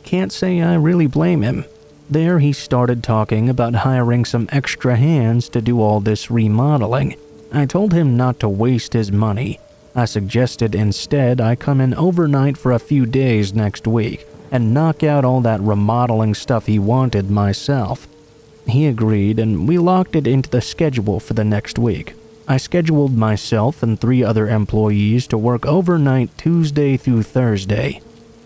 Can't say I really blame him. There he started talking about hiring some extra hands to do all this remodeling. I told him not to waste his money. I suggested instead I come in overnight for a few days next week and knock out all that remodeling stuff he wanted myself. He agreed, and we locked it into the schedule for the next week. I scheduled myself and 3 other employees to work overnight Tuesday through Thursday.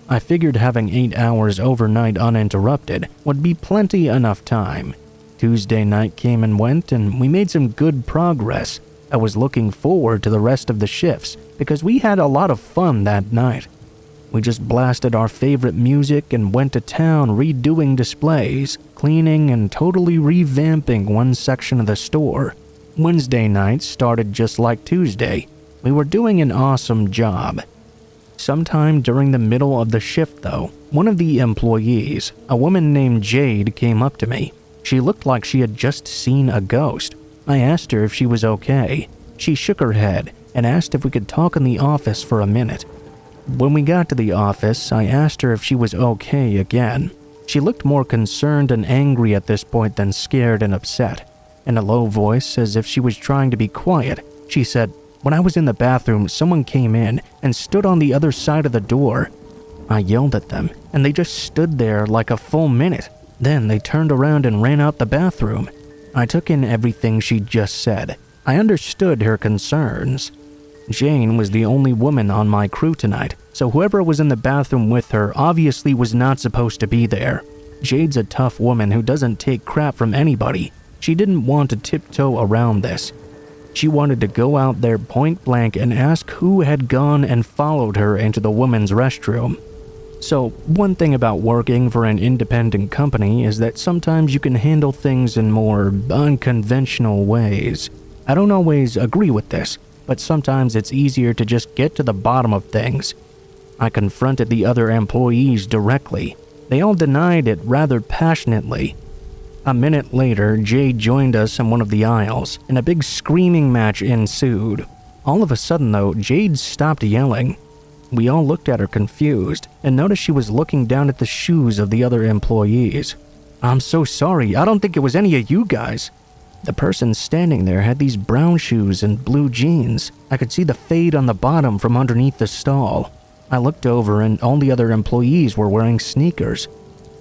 I figured having 8 hours overnight uninterrupted would be plenty enough time. Tuesday night came and went, and we made some good progress. I was looking forward to the rest of the shifts because we had a lot of fun that night. We just blasted our favorite music and went to town redoing displays, cleaning, and totally revamping one section of the store. Wednesday night started just like Tuesday. We were doing an awesome job. Sometime during the middle of the shift, though, one of the employees, a woman named Jade, came up to me. She looked like she had just seen a ghost. I asked her if she was okay. She shook her head and asked if we could talk in the office for a minute. When we got to the office, I asked her if she was okay again. She looked more concerned and angry at this point than scared and upset. In a low voice, as if she was trying to be quiet, she said, "When I was in the bathroom, someone came in and stood on the other side of the door. I yelled at them, and they just stood there like a full minute. Then they turned around and ran out the bathroom." I took in everything she just said. I understood her concerns. Jane was the only woman on my crew tonight, so whoever was in the bathroom with her obviously was not supposed to be there. Jade's a tough woman who doesn't take crap from anybody. She didn't want to tiptoe around this. She wanted to go out there point blank and ask who had gone and followed her into the women's restroom. So, one thing about working for an independent company is that sometimes you can handle things in more unconventional ways. I don't always agree with this, but sometimes it's easier to just get to the bottom of things. I confronted the other employees directly. They all denied it rather passionately. A minute later, Jade joined us in one of the aisles, and a big screaming match ensued. All of a sudden, though, Jade stopped yelling. We all looked at her confused, and noticed she was looking down at the shoes of the other employees. "I'm so sorry, I don't think it was any of you guys." The person standing there had these brown shoes and blue jeans. I could see the fade on the bottom from underneath the stall. I looked over, and all the other employees were wearing sneakers.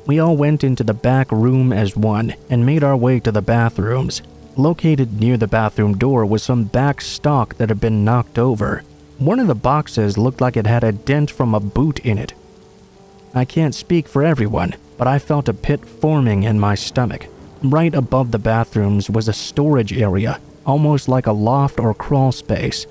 We all went into the back room as one and made our way to the bathrooms. Located near the bathroom door was some back stock that had been knocked over. One of the boxes looked like it had a dent from a boot in it. I can't speak for everyone, but I felt a pit forming in my stomach. Right above the bathrooms was a storage area, almost like a loft or crawl space.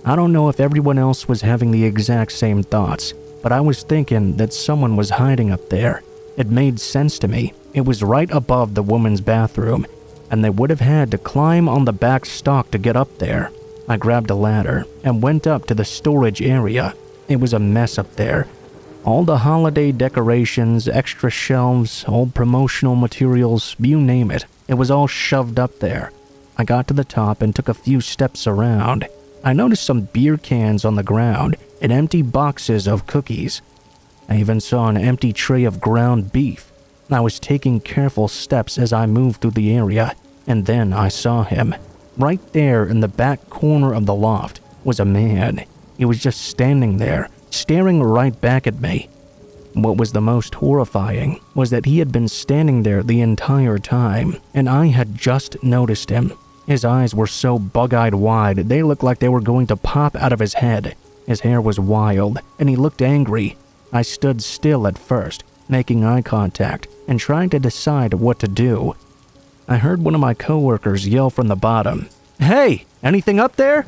I don't know if everyone else was having the exact same thoughts, but I was thinking that someone was hiding up there. It made sense to me. It was right above the woman's bathroom, and they would have had to climb on the back stock to get up there. I grabbed a ladder and went up to the storage area. It was a mess up there. All the holiday decorations, extra shelves, old promotional materials, you name it. It was all shoved up there. I got to the top and took a few steps around. I noticed some beer cans on the ground and empty boxes of cookies. I even saw an empty tray of ground beef. I was taking careful steps as I moved through the area, and then I saw him. Right there in the back corner of the loft was a man. He was just standing there, staring right back at me. What was the most horrifying was that he had been standing there the entire time, and I had just noticed him. His eyes were so bug-eyed wide, they looked like they were going to pop out of his head. His hair was wild, and he looked angry. I stood still at first, making eye contact and trying to decide what to do. I heard one of my coworkers yell from the bottom, "Hey, anything up there?"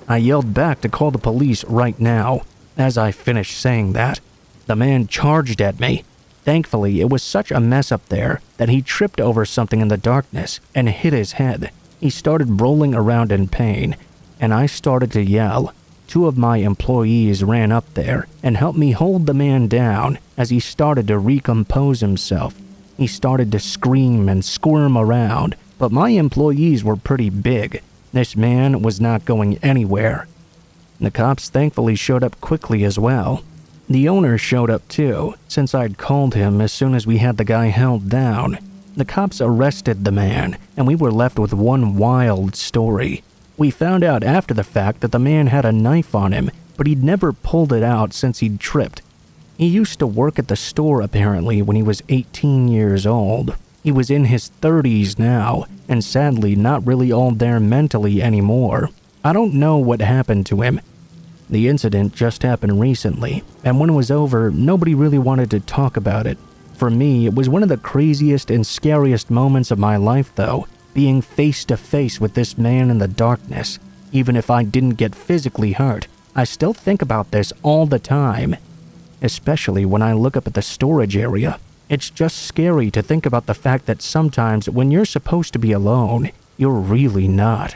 I yelled back to call the police right now. As I finished saying that, the man charged at me. Thankfully, it was such a mess up there that he tripped over something in the darkness and hit his head. He started rolling around in pain, and I started to yell. Two of my employees ran up there and helped me hold the man down as he started to recompose himself. He started to scream and squirm around, but my employees were pretty big. This man was not going anywhere. The cops thankfully showed up quickly as well. The owner showed up too, since I'd called him as soon as we had the guy held down. The cops arrested the man, and we were left with one wild story. We found out after the fact that the man had a knife on him, but he'd never pulled it out since he'd tripped. He used to work at the store apparently when he was 18 years old. He was in his 30s now, and sadly not really all there mentally anymore. I don't know what happened to him. The incident just happened recently, and when it was over, nobody really wanted to talk about it. For me, it was one of the craziest and scariest moments of my life though, being face to face with this man in the darkness. Even if I didn't get physically hurt, I still think about this all the time. Especially when I look up at the storage area. It's just scary to think about the fact that sometimes when you're supposed to be alone, you're really not.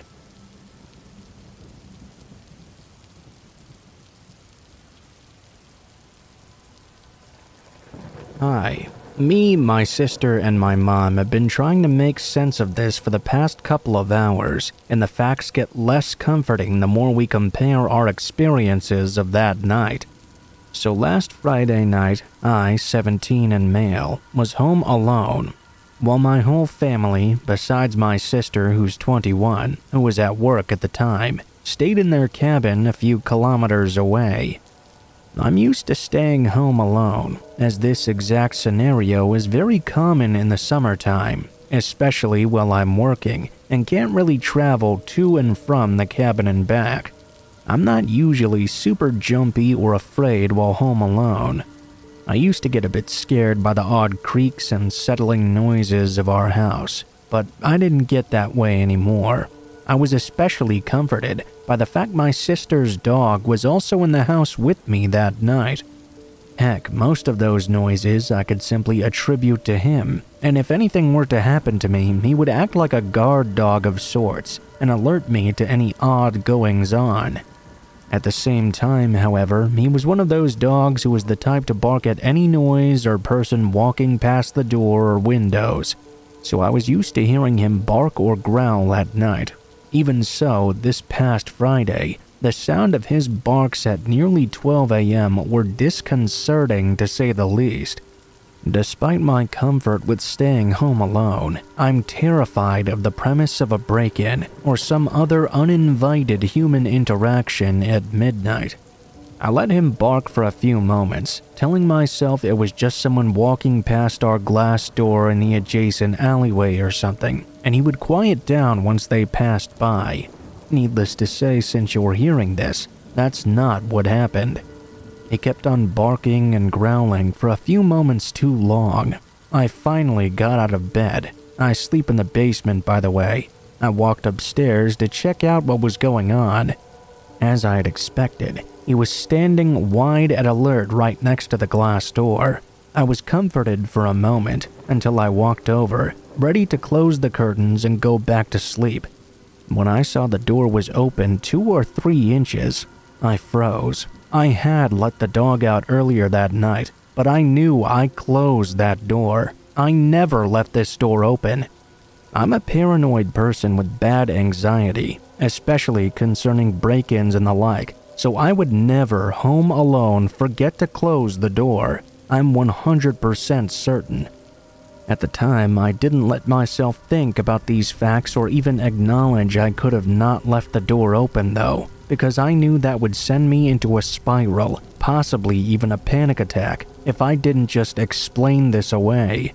Hi. Me, my sister, and my mom have been trying to make sense of this for the past couple of hours, and the facts get less comforting the more we compare our experiences of that night. So last Friday night, I, 17 and male, was home alone, while my whole family, besides my sister who's 21, who was at work at the time, stayed in their cabin a few kilometers away. I'm used to staying home alone, as this exact scenario is very common in the summertime, especially while I'm working and can't really travel to and from the cabin and back. I'm not usually super jumpy or afraid while home alone. I used to get a bit scared by the odd creaks and settling noises of our house, but I didn't get that way anymore. I was especially comforted by the fact my sister's dog was also in the house with me that night. Heck, most of those noises I could simply attribute to him, and if anything were to happen to me, he would act like a guard dog of sorts and alert me to any odd goings-on. At the same time, however, he was one of those dogs who was the type to bark at any noise or person walking past the door or windows, so I was used to hearing him bark or growl at night. Even so, this past Friday, the sound of his barks at nearly 12 a.m. were disconcerting to say the least. Despite my comfort with staying home alone, I'm terrified of the premise of a break-in or some other uninvited human interaction at midnight. I let him bark for a few moments, telling myself it was just someone walking past our glass door in the adjacent alleyway or something, and he would quiet down once they passed by. Needless to say, since you're hearing this, that's not what happened. He kept on barking and growling for a few moments too long. I finally got out of bed. I sleep in the basement, by the way. I walked upstairs to check out what was going on. As I had expected, he was standing wide at alert right next to the glass door. I was comforted for a moment until I walked over, ready to close the curtains and go back to sleep. When I saw the door was open 2 or 3 inches, I froze. I had let the dog out earlier that night, but I knew I closed that door. I never left this door open. I'm a paranoid person with bad anxiety, especially concerning break-ins and the like, so I would never, home alone, forget to close the door. I'm 100% certain. At the time, I didn't let myself think about these facts or even acknowledge I could have not left the door open though, because I knew that would send me into a spiral, possibly even a panic attack, if I didn't just explain this away.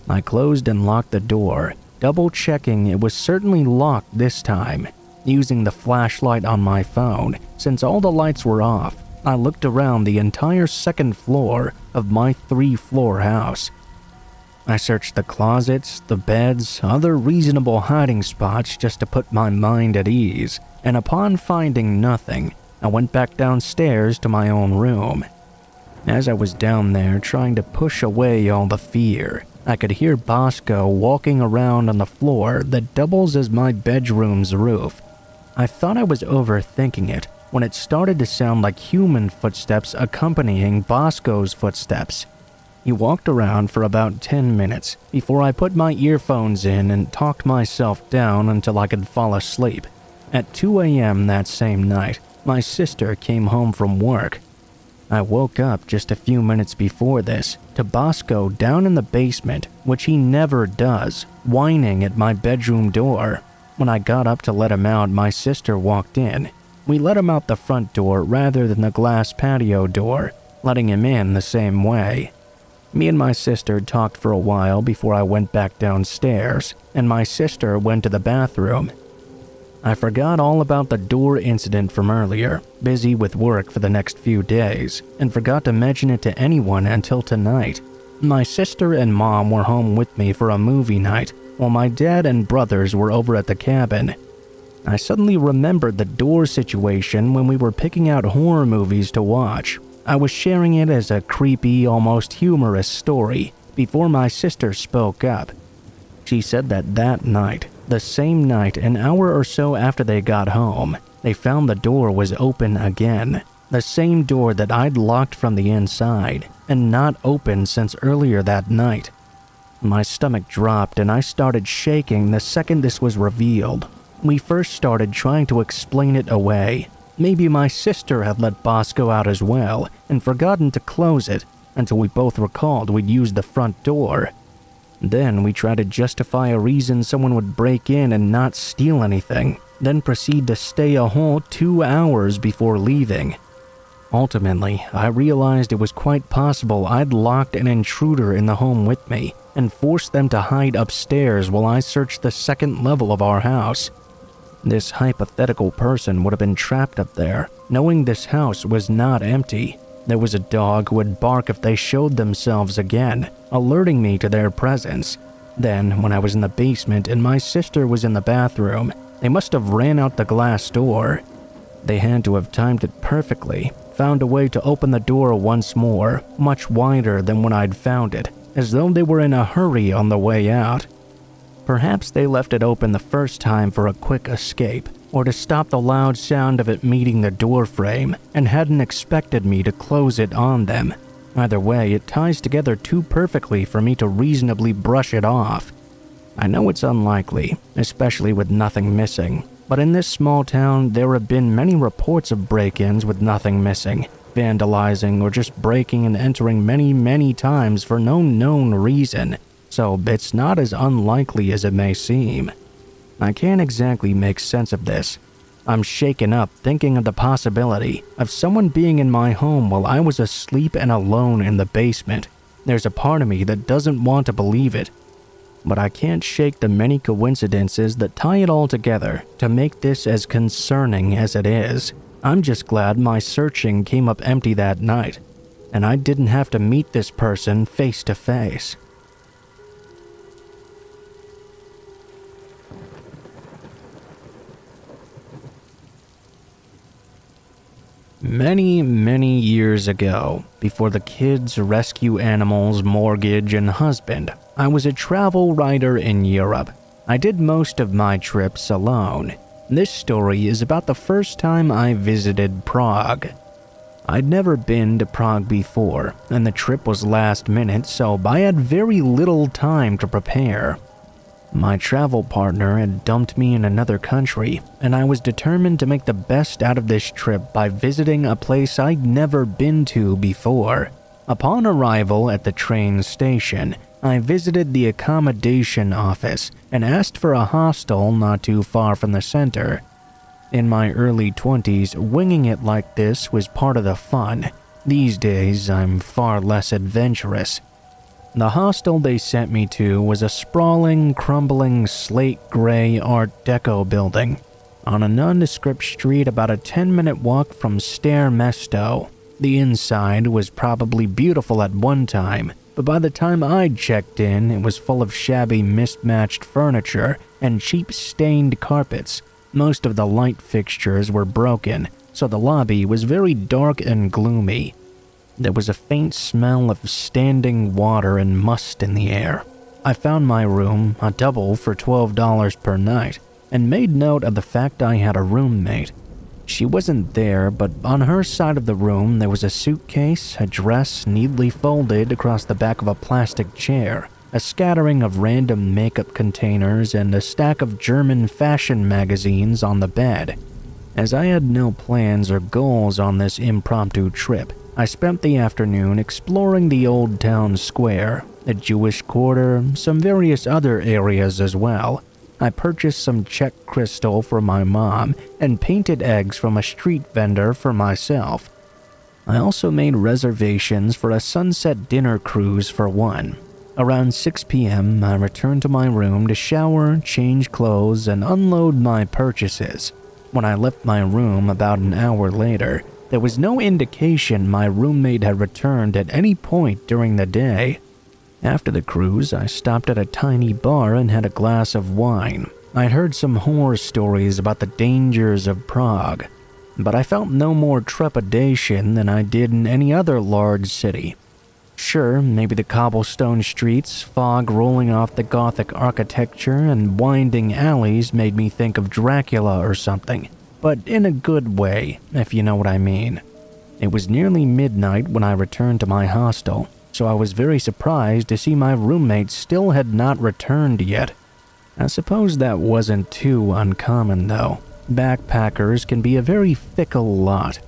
I closed and locked the door, double-checking it was certainly locked this time. Using the flashlight on my phone, since all the lights were off, I looked around the entire second floor of my 3-floor house. I searched the closets, the beds, other reasonable hiding spots just to put my mind at ease, and upon finding nothing, I went back downstairs to my own room. As I was down there trying to push away all the fear, I could hear Bosco walking around on the floor that doubles as my bedroom's roof. I thought I was overthinking it when it started to sound like human footsteps accompanying Bosco's footsteps. He walked around for about 10 minutes before I put my earphones in and talked myself down until I could fall asleep. At 2 a.m. that same night, my sister came home from work. I woke up just a few minutes before this to Bosco down in the basement, which he never does, whining at my bedroom door. When I got up to let him out, my sister walked in. We let him out the front door rather than the glass patio door, letting him in the same way. Me and my sister talked for a while before I went back downstairs, and my sister went to the bathroom. I forgot all about the door incident from earlier, busy with work for the next few days, and forgot to mention it to anyone until tonight. My sister and mom were home with me for a movie night, while my dad and brothers were over at the cabin. I suddenly remembered the door situation when we were picking out horror movies to watch. I was sharing it as a creepy, almost humorous story before my sister spoke up. She said that night, the same night, an hour or so after they got home, they found the door was open again. The same door that I'd locked from the inside and not opened since earlier that night. My stomach dropped and I started shaking the second this was revealed. We first started trying to explain it away. Maybe my sister had let Bosco out as well and forgotten to close it until we both recalled we'd used the front door. Then we tried to justify a reason someone would break in and not steal anything, then proceed to stay a whole 2 hours before leaving. Ultimately, I realized it was quite possible I'd locked an intruder in the home with me and forced them to hide upstairs while I searched the second level of our house. This hypothetical person would have been trapped up there, knowing this house was not empty. There was a dog who would bark if they showed themselves again, alerting me to their presence. Then, when I was in the basement and my sister was in the bathroom, they must have ran out the glass door. They had to have timed it perfectly, found a way to open the door once more, much wider than when I'd found it, as though they were in a hurry on the way out. Perhaps they left it open the first time for a quick escape, or to stop the loud sound of it meeting the door frame, and hadn't expected me to close it on them. Either way, it ties together too perfectly for me to reasonably brush it off. I know it's unlikely, especially with nothing missing, but in this small town there have been many reports of break-ins with nothing missing, vandalizing, or just breaking and entering many times for no known reason. So it's not as unlikely as it may seem. I can't exactly make sense of this. I'm shaken up thinking of the possibility of someone being in my home while I was asleep and alone in the basement. There's a part of me that doesn't want to believe it. But I can't shake the many coincidences that tie it all together to make this as concerning as it is. I'm just glad my searching came up empty that night, and I didn't have to meet this person face to face. Many years ago, before the kids, rescue animals, mortgage, and husband, I was a travel writer in Europe. I did most of my trips alone. This story is about the first time I visited Prague. I'd never been to Prague before, and the trip was last minute, so I had very little time to prepare. My travel partner had dumped me in another country, and I was determined to make the best out of this trip by visiting a place I'd never been to before. Upon arrival at the train station, I visited the accommodation office and asked for a hostel not too far from the center. In my early 20s, winging it like this was part of the fun. These days, I'm far less adventurous. The hostel they sent me to was a sprawling, crumbling, slate-gray Art Deco building on a nondescript street about a 10-minute walk from Stare Mesto. The inside was probably beautiful at one time, but by the time I'd checked in, it was full of shabby mismatched furniture and cheap stained carpets. Most of the light fixtures were broken, so the lobby was very dark and gloomy. There was a faint smell of standing water and must in the air. I found my room, a double for $12 per night, and made note of the fact I had a roommate. She wasn't there, but on her side of the room there was a suitcase, a dress neatly folded across the back of a plastic chair, a scattering of random makeup containers, and a stack of German fashion magazines on the bed. As I had no plans or goals on this impromptu trip, I spent the afternoon exploring the old town square, the Jewish quarter, some various other areas as well. I purchased some Czech crystal for my mom and painted eggs from a street vendor for myself. I also made reservations for a sunset dinner cruise for one. Around 6 p.m., I returned to my room to shower, change clothes, and unload my purchases. When I left my room about an hour later, there was no indication my roommate had returned at any point during the day. After the cruise, I stopped at a tiny bar and had a glass of wine. I'd heard some horror stories about the dangers of Prague, but I felt no more trepidation than I did in any other large city. Sure, maybe the cobblestone streets, fog rolling off the Gothic architecture, and winding alleys made me think of Dracula or something, but in a good way, if you know what I mean. It was nearly midnight when I returned to my hostel, so I was very surprised to see my roommate still had not returned yet. I suppose that wasn't too uncommon though. Backpackers can be a very fickle lot.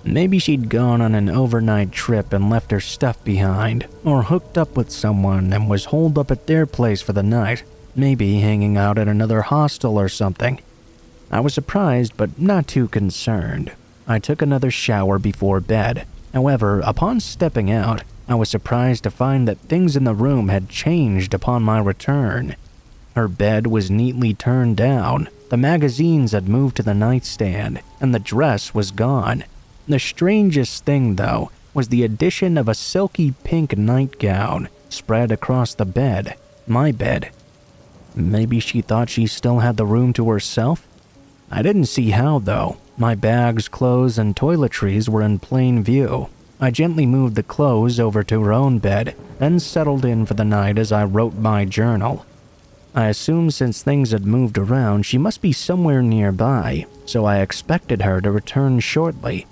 Maybe she'd gone on an overnight trip and left her stuff behind, or hooked up with someone and was holed up at their place for the night, maybe hanging out at another hostel or something. I was surprised but not too concerned. I took another shower before bed. However, upon stepping out, I was surprised to find that things in the room had changed upon my return. Her bed was neatly turned down, the magazines had moved to the nightstand, and the dress was gone. The strangest thing, though, was the addition of a silky pink nightgown spread across the bed, my bed. Maybe she thought she still had the room to herself? I didn't see how, though. My bags, clothes, and toiletries were in plain view. I gently moved the clothes over to her own bed, then settled in for the night as I wrote my journal. I assumed since things had moved around, she must be somewhere nearby, so I expected her to return shortly.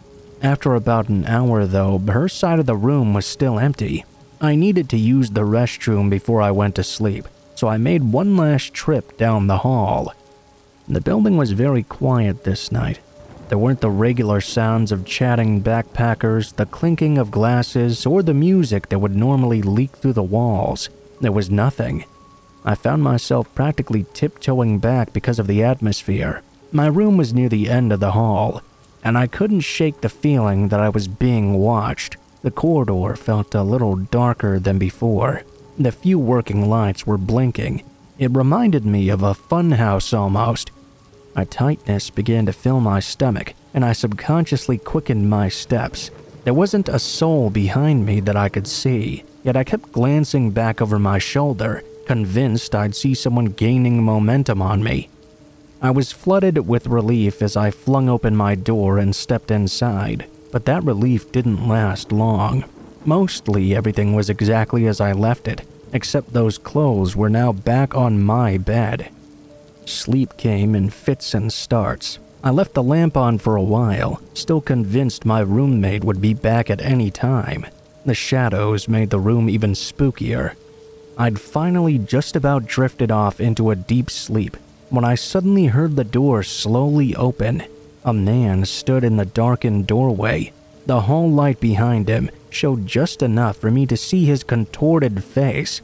After about an hour, though, her side of the room was still empty. I needed to use the restroom before I went to sleep, so I made one last trip down the hall. The building was very quiet this night. There weren't the regular sounds of chatting backpackers, the clinking of glasses, or the music that would normally leak through the walls. There was nothing. I found myself practically tiptoeing back because of the atmosphere. My room was near the end of the hall, and I couldn't shake the feeling that I was being watched. The corridor felt a little darker than before. The few working lights were blinking. It reminded me of a funhouse almost. A tightness began to fill my stomach, and I subconsciously quickened my steps. There wasn't a soul behind me that I could see, yet I kept glancing back over my shoulder, convinced I'd see someone gaining momentum on me. I was flooded with relief as I flung open my door and stepped inside, but that relief didn't last long. Mostly everything was exactly as I left it, except those clothes were now back on my bed. Sleep came in fits and starts. I left the lamp on for a while, still convinced my roommate would be back at any time. The shadows made the room even spookier. I'd finally just about drifted off into a deep sleep when I suddenly heard the door slowly open. A man stood in the darkened doorway. The hall light behind him showed just enough for me to see his contorted face.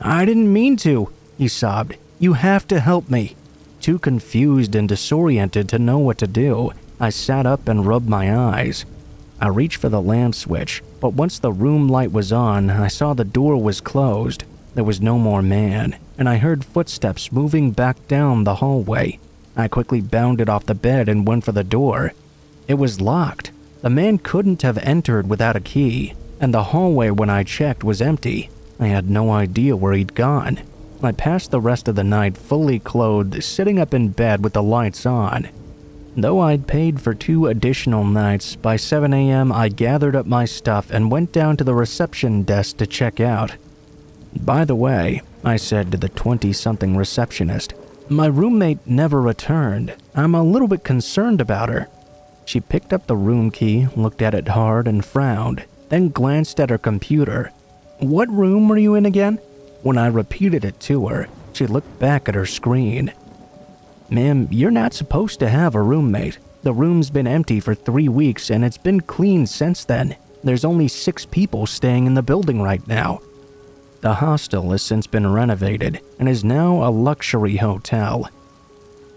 "I didn't mean to," he sobbed. "You have to help me." Too confused and disoriented to know what to do, I sat up and rubbed my eyes. I reached for the lamp switch, but once the room light was on, I saw the door was closed. There was no more man, and I heard footsteps moving back down the hallway. I quickly bounded off the bed and went for the door. It was locked. The man couldn't have entered without a key. and the hallway when I checked was empty. I had no idea where he'd gone. I passed the rest of the night fully clothed, sitting up in bed with the lights on. Though I'd paid for 2 additional nights, by 7 a.m. I gathered up my stuff and went down to the reception desk to check out. "By the way," I said to the 20-something receptionist, "my roommate never returned. I'm a little bit concerned about her." She picked up the room key, looked at it hard and frowned, then glanced at her computer. "What room were you in again?" When I repeated it to her, she looked back at her screen. "Ma'am, you're not supposed to have a roommate. The room's been empty for 3 weeks and it's been cleaned since then. There's only 6 people staying in the building right now." The hostel has since been renovated and is now a luxury hotel.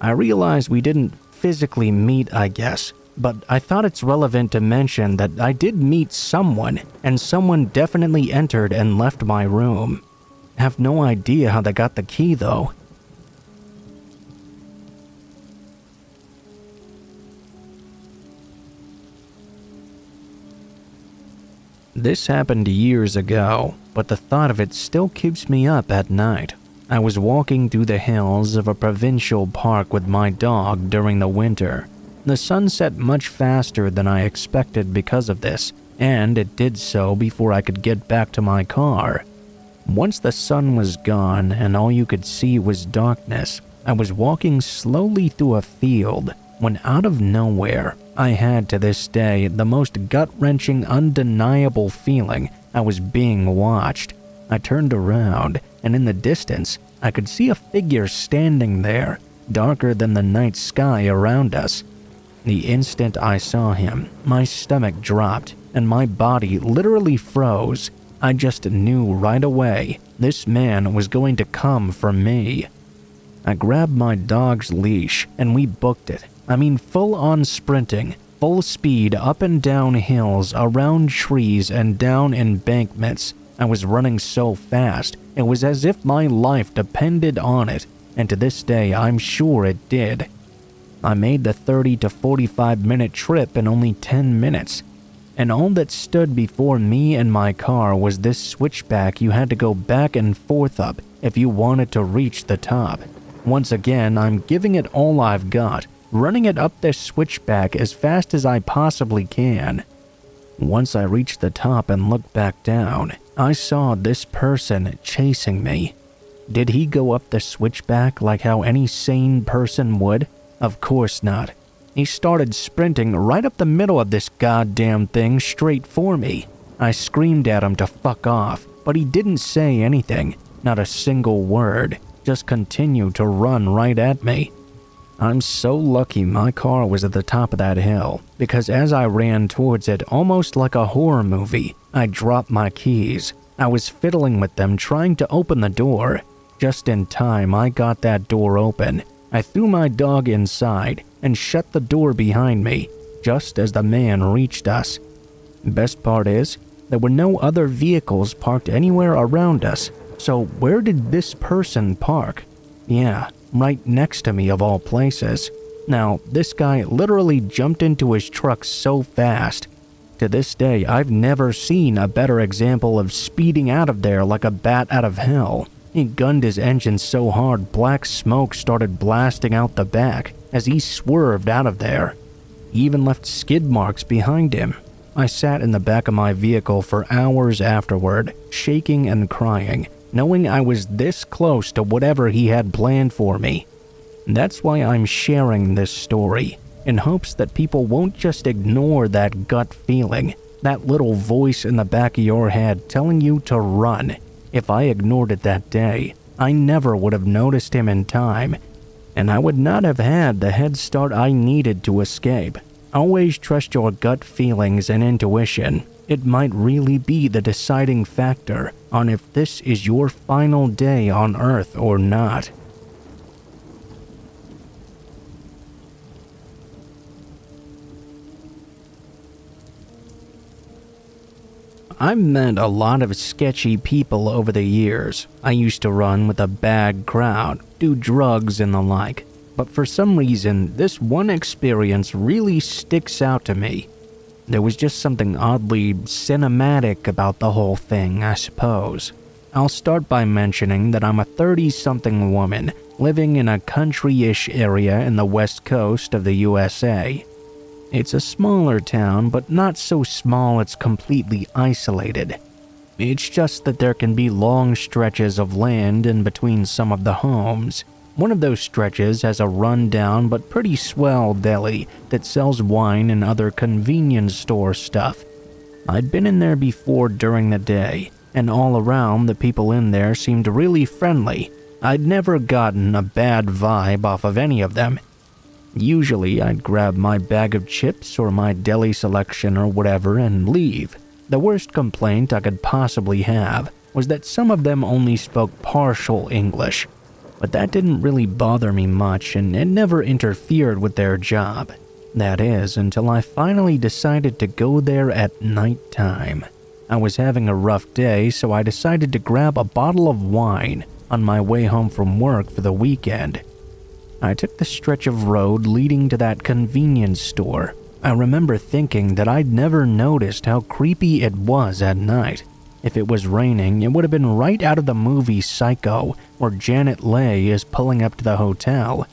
I realize we didn't physically meet, I guess, but I thought it's relevant to mention that I did meet someone, and someone definitely entered and left my room. Have no idea how they got the key though. This happened years ago, but the thought of it still keeps me up at night. I was walking through the hills of a provincial park with my dog during the winter. The sun set much faster than I expected because of this, and it did so before I could get back to my car. Once the sun was gone and all you could see was darkness, I was walking slowly through a field when out of nowhere, I had to this day the most gut-wrenching, undeniable feeling I was being watched. I turned around, and in the distance, I could see a figure standing there, darker than the night sky around us. The instant I saw him, my stomach dropped, and my body literally froze. I just knew right away this man was going to come for me. I grabbed my dog's leash, and we booked it. I mean, full-on sprinting, full speed up and down hills, around trees, and down embankments. I was running so fast, it was as if my life depended on it, and to this day I'm sure it did. I made the 30 to 45-minute trip in only 10 minutes, and all that stood before me and my car was this switchback you had to go back and forth up if you wanted to reach the top. Once again, I'm giving it all I've got, running it up this switchback as fast as I possibly can. Once I reached the top and looked back down, I saw this person chasing me. Did he go up the switchback like how any sane person would? Of course not. He started sprinting right up the middle of this goddamn thing straight for me. I screamed at him to fuck off, but he didn't say anything, not a single word, just continued to run right at me. I'm so lucky my car was at the top of that hill, because as I ran towards it almost like a horror movie, I dropped my keys. I was fiddling with them trying to open the door. Just in time, I got that door open. I threw my dog inside and shut the door behind me, just as the man reached us. Best part is, there were no other vehicles parked anywhere around us, so where did this person park? Yeah, right next to me of all places. Now, this guy literally jumped into his truck so fast. To this day, I've never seen a better example of speeding out of there like a bat out of hell. He gunned his engine so hard black smoke started blasting out the back as he swerved out of there. He even left skid marks behind him. I sat in the back of my vehicle for hours afterward, shaking and crying, knowing I was this close to whatever he had planned for me. That's why I'm sharing this story, in hopes that people won't just ignore that gut feeling, that little voice in the back of your head telling you to run. If I ignored it that day, I never would have noticed him in time, and I would not have had the head start I needed to escape. Always trust your gut feelings and intuition. It might really be the deciding factor on if this is your final day on Earth or not. I've met a lot of sketchy people over the years. I used to run with a bad crowd, do drugs and the like, but for some reason, this one experience really sticks out to me. There was just something oddly cinematic about the whole thing, I suppose. I'll start by mentioning that I'm a 30-something woman living in a country-ish area in the west coast of the USA. It's a smaller town, but not so small it's completely isolated. It's just that there can be long stretches of land in between some of the homes. One of those stretches has a run-down but pretty swell deli that sells wine and other convenience store stuff. I'd been in there before during the day, and all around the people in there seemed really friendly. I'd never gotten a bad vibe off of any of them. Usually I'd grab my bag of chips or my deli selection or whatever and leave. The worst complaint I could possibly have was that some of them only spoke partial English, but that didn't really bother me much and it never interfered with their job. That is, until I finally decided to go there at nighttime. I was having a rough day, so I decided to grab a bottle of wine on my way home from work for the weekend. I took the stretch of road leading to that convenience store. I remember thinking that I'd never noticed how creepy it was at night. If it was raining, it would have been right out of the movie Psycho, where Janet Leigh is pulling up to the hotel.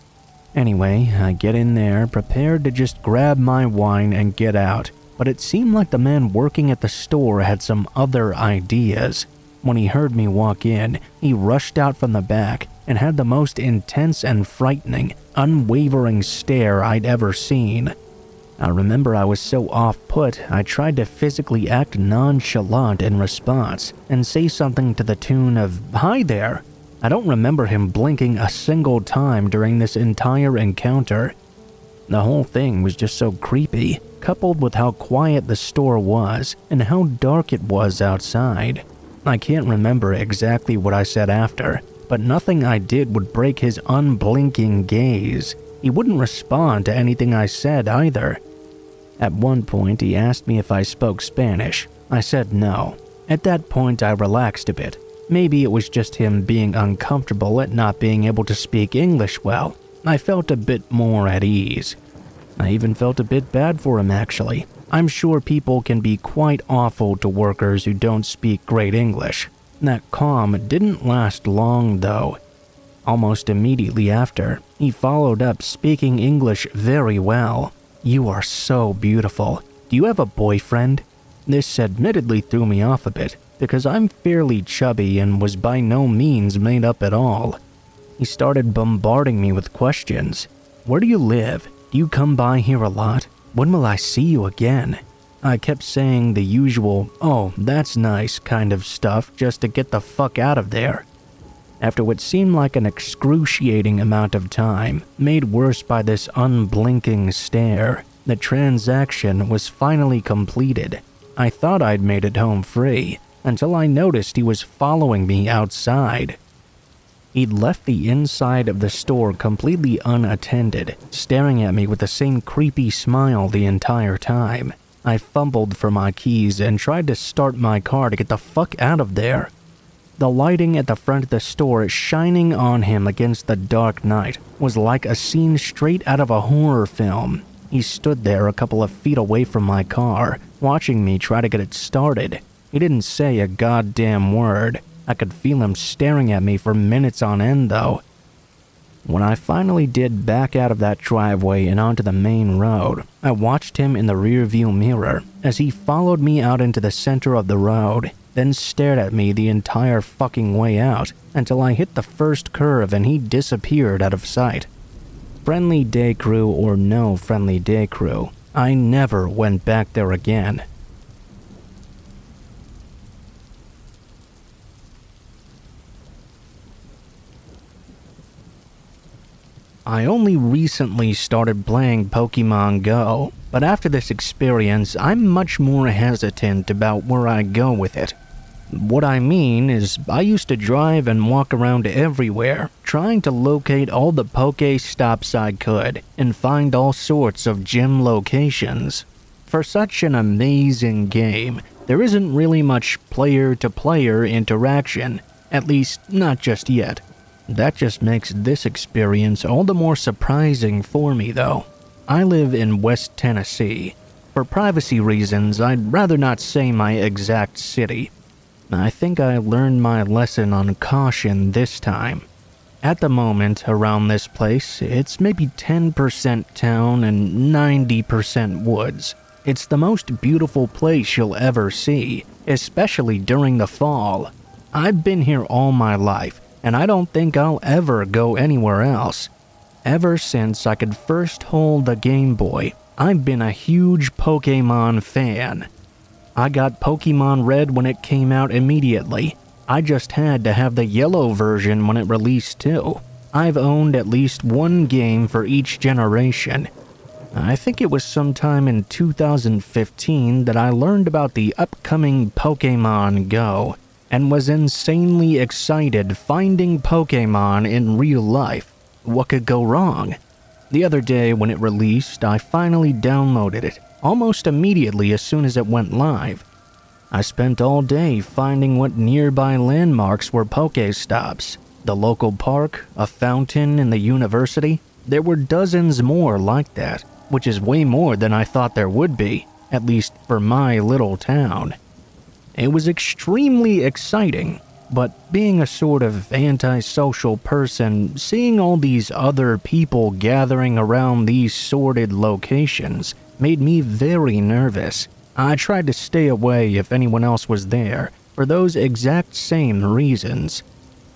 Anyway, I get in there, prepared to just grab my wine and get out, but it seemed like the man working at the store had some other ideas. When he heard me walk in, he rushed out from the back and had the most intense and frightening, unwavering stare I'd ever seen. I remember I was so off-put, I tried to physically act nonchalant in response and say something to the tune of, "Hi there." I don't remember him blinking a single time during this entire encounter. The whole thing was just so creepy, coupled with how quiet the store was and how dark it was outside. I can't remember exactly what I said after, but nothing I did would break his unblinking gaze. He wouldn't respond to anything I said either. At one point, he asked me if I spoke Spanish. I said no. At that point, I relaxed a bit. Maybe it was just him being uncomfortable at not being able to speak English well. I felt a bit more at ease. I even felt a bit bad for him, actually. I'm sure people can be quite awful to workers who don't speak great English. That calm didn't last long, though. Almost immediately after, he followed up speaking English very well. "You are so beautiful. Do you have a boyfriend?" This admittedly threw me off a bit, because I'm fairly chubby and was by no means made up at all. He started bombarding me with questions. "Where do you live? Do you come by here a lot? When will I see you again?" I kept saying the usual, "Oh, that's nice" kind of stuff just to get the fuck out of there. After what seemed like an excruciating amount of time, made worse by this unblinking stare, the transaction was finally completed. I thought I'd made it home free, until I noticed he was following me outside. He'd left the inside of the store completely unattended, staring at me with the same creepy smile the entire time. I fumbled for my keys and tried to start my car to get the fuck out of there. The lighting at the front of the store shining on him against the dark night was like a scene straight out of a horror film. He stood there a couple of feet away from my car, watching me try to get it started. He didn't say a goddamn word. I could feel him staring at me for minutes on end, though. When I finally did back out of that driveway and onto the main road, I watched him in the rearview mirror as he followed me out into the center of the road, then stared at me the entire fucking way out until I hit the first curve and he disappeared out of sight. Friendly day crew or no friendly day crew, I never went back there again. I only recently started playing Pokémon Go, but after this experience, I'm much more hesitant about where I go with it. What I mean is, I used to drive and walk around everywhere, trying to locate all the poké stops I could and find all sorts of gym locations. For such an amazing game, there isn't really much player-to-player interaction, at least not just yet. That just makes this experience all the more surprising for me, though. I live in West Tennessee. For privacy reasons, I'd rather not say my exact city. I think I learned my lesson on caution this time. At the moment, around this place, it's maybe 10% town and 90% woods. It's the most beautiful place you'll ever see, especially during the fall. I've been here all my life, and I don't think I'll ever go anywhere else. Ever since I could first hold the Game Boy, I've been a huge Pokémon fan. I got Pokémon Red when it came out immediately. I just had to have the yellow version when it released too. I've owned at least one game for each generation. I think it was sometime in 2015 that I learned about the upcoming Pokémon Go and was insanely excited finding Pokémon in real life. What could go wrong? The other day when it released, I finally downloaded it, almost immediately as soon as it went live. I spent all day finding what nearby landmarks were Pokéstops, the local park, a fountain, and the university. There were dozens more like that, which is way more than I thought there would be, at least for my little town. It was extremely exciting, but being a sort of antisocial person, seeing all these other people gathering around these sordid locations made me very nervous. I tried to stay away if anyone else was there, for those exact same reasons.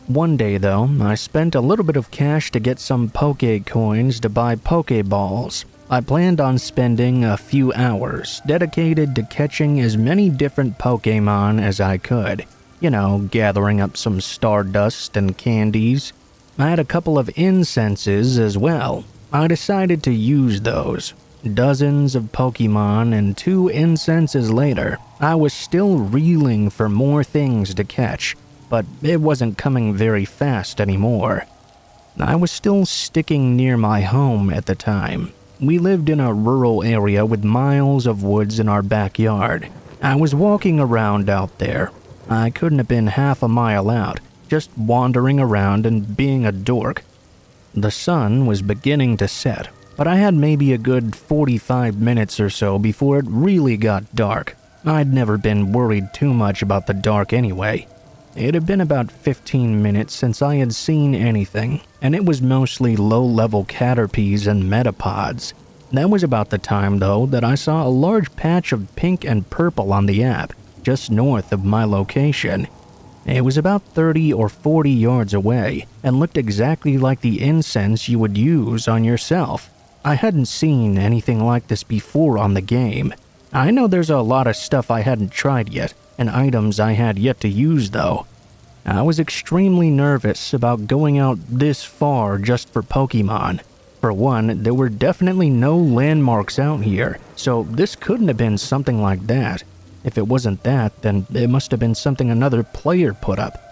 One day though, I spent a little bit of cash to get some Poké coins to buy Pokéballs. I planned on spending a few hours dedicated to catching as many different Pokémon as I could. You know, gathering up some stardust and candies. I had a couple of incenses as well. I decided to use those. Dozens of Pokémon and 2 incenses later, I was still reeling for more things to catch, but it wasn't coming very fast anymore. I was still sticking near my home at the time. We lived in a rural area with miles of woods in our backyard. I was walking around out there. I couldn't have been half a mile out, just wandering around and being a dork. The sun was beginning to set, but I had maybe a good 45 minutes or so before it really got dark. I'd never been worried too much about the dark anyway. It had been about 15 minutes since I had seen anything, and it was mostly low-level caterpies and metapods. That was about the time, though, that I saw a large patch of pink and purple on the app, just north of my location. It was about 30 or 40 yards away, and looked exactly like the incense you would use on yourself. I hadn't seen anything like this before on the game. I know there's a lot of stuff I hadn't tried yet, and items I had yet to use though. I was extremely nervous about going out this far just for Pokémon. For one, there were definitely no landmarks out here, so this couldn't have been something like that. If it wasn't that, then it must have been something another player put up.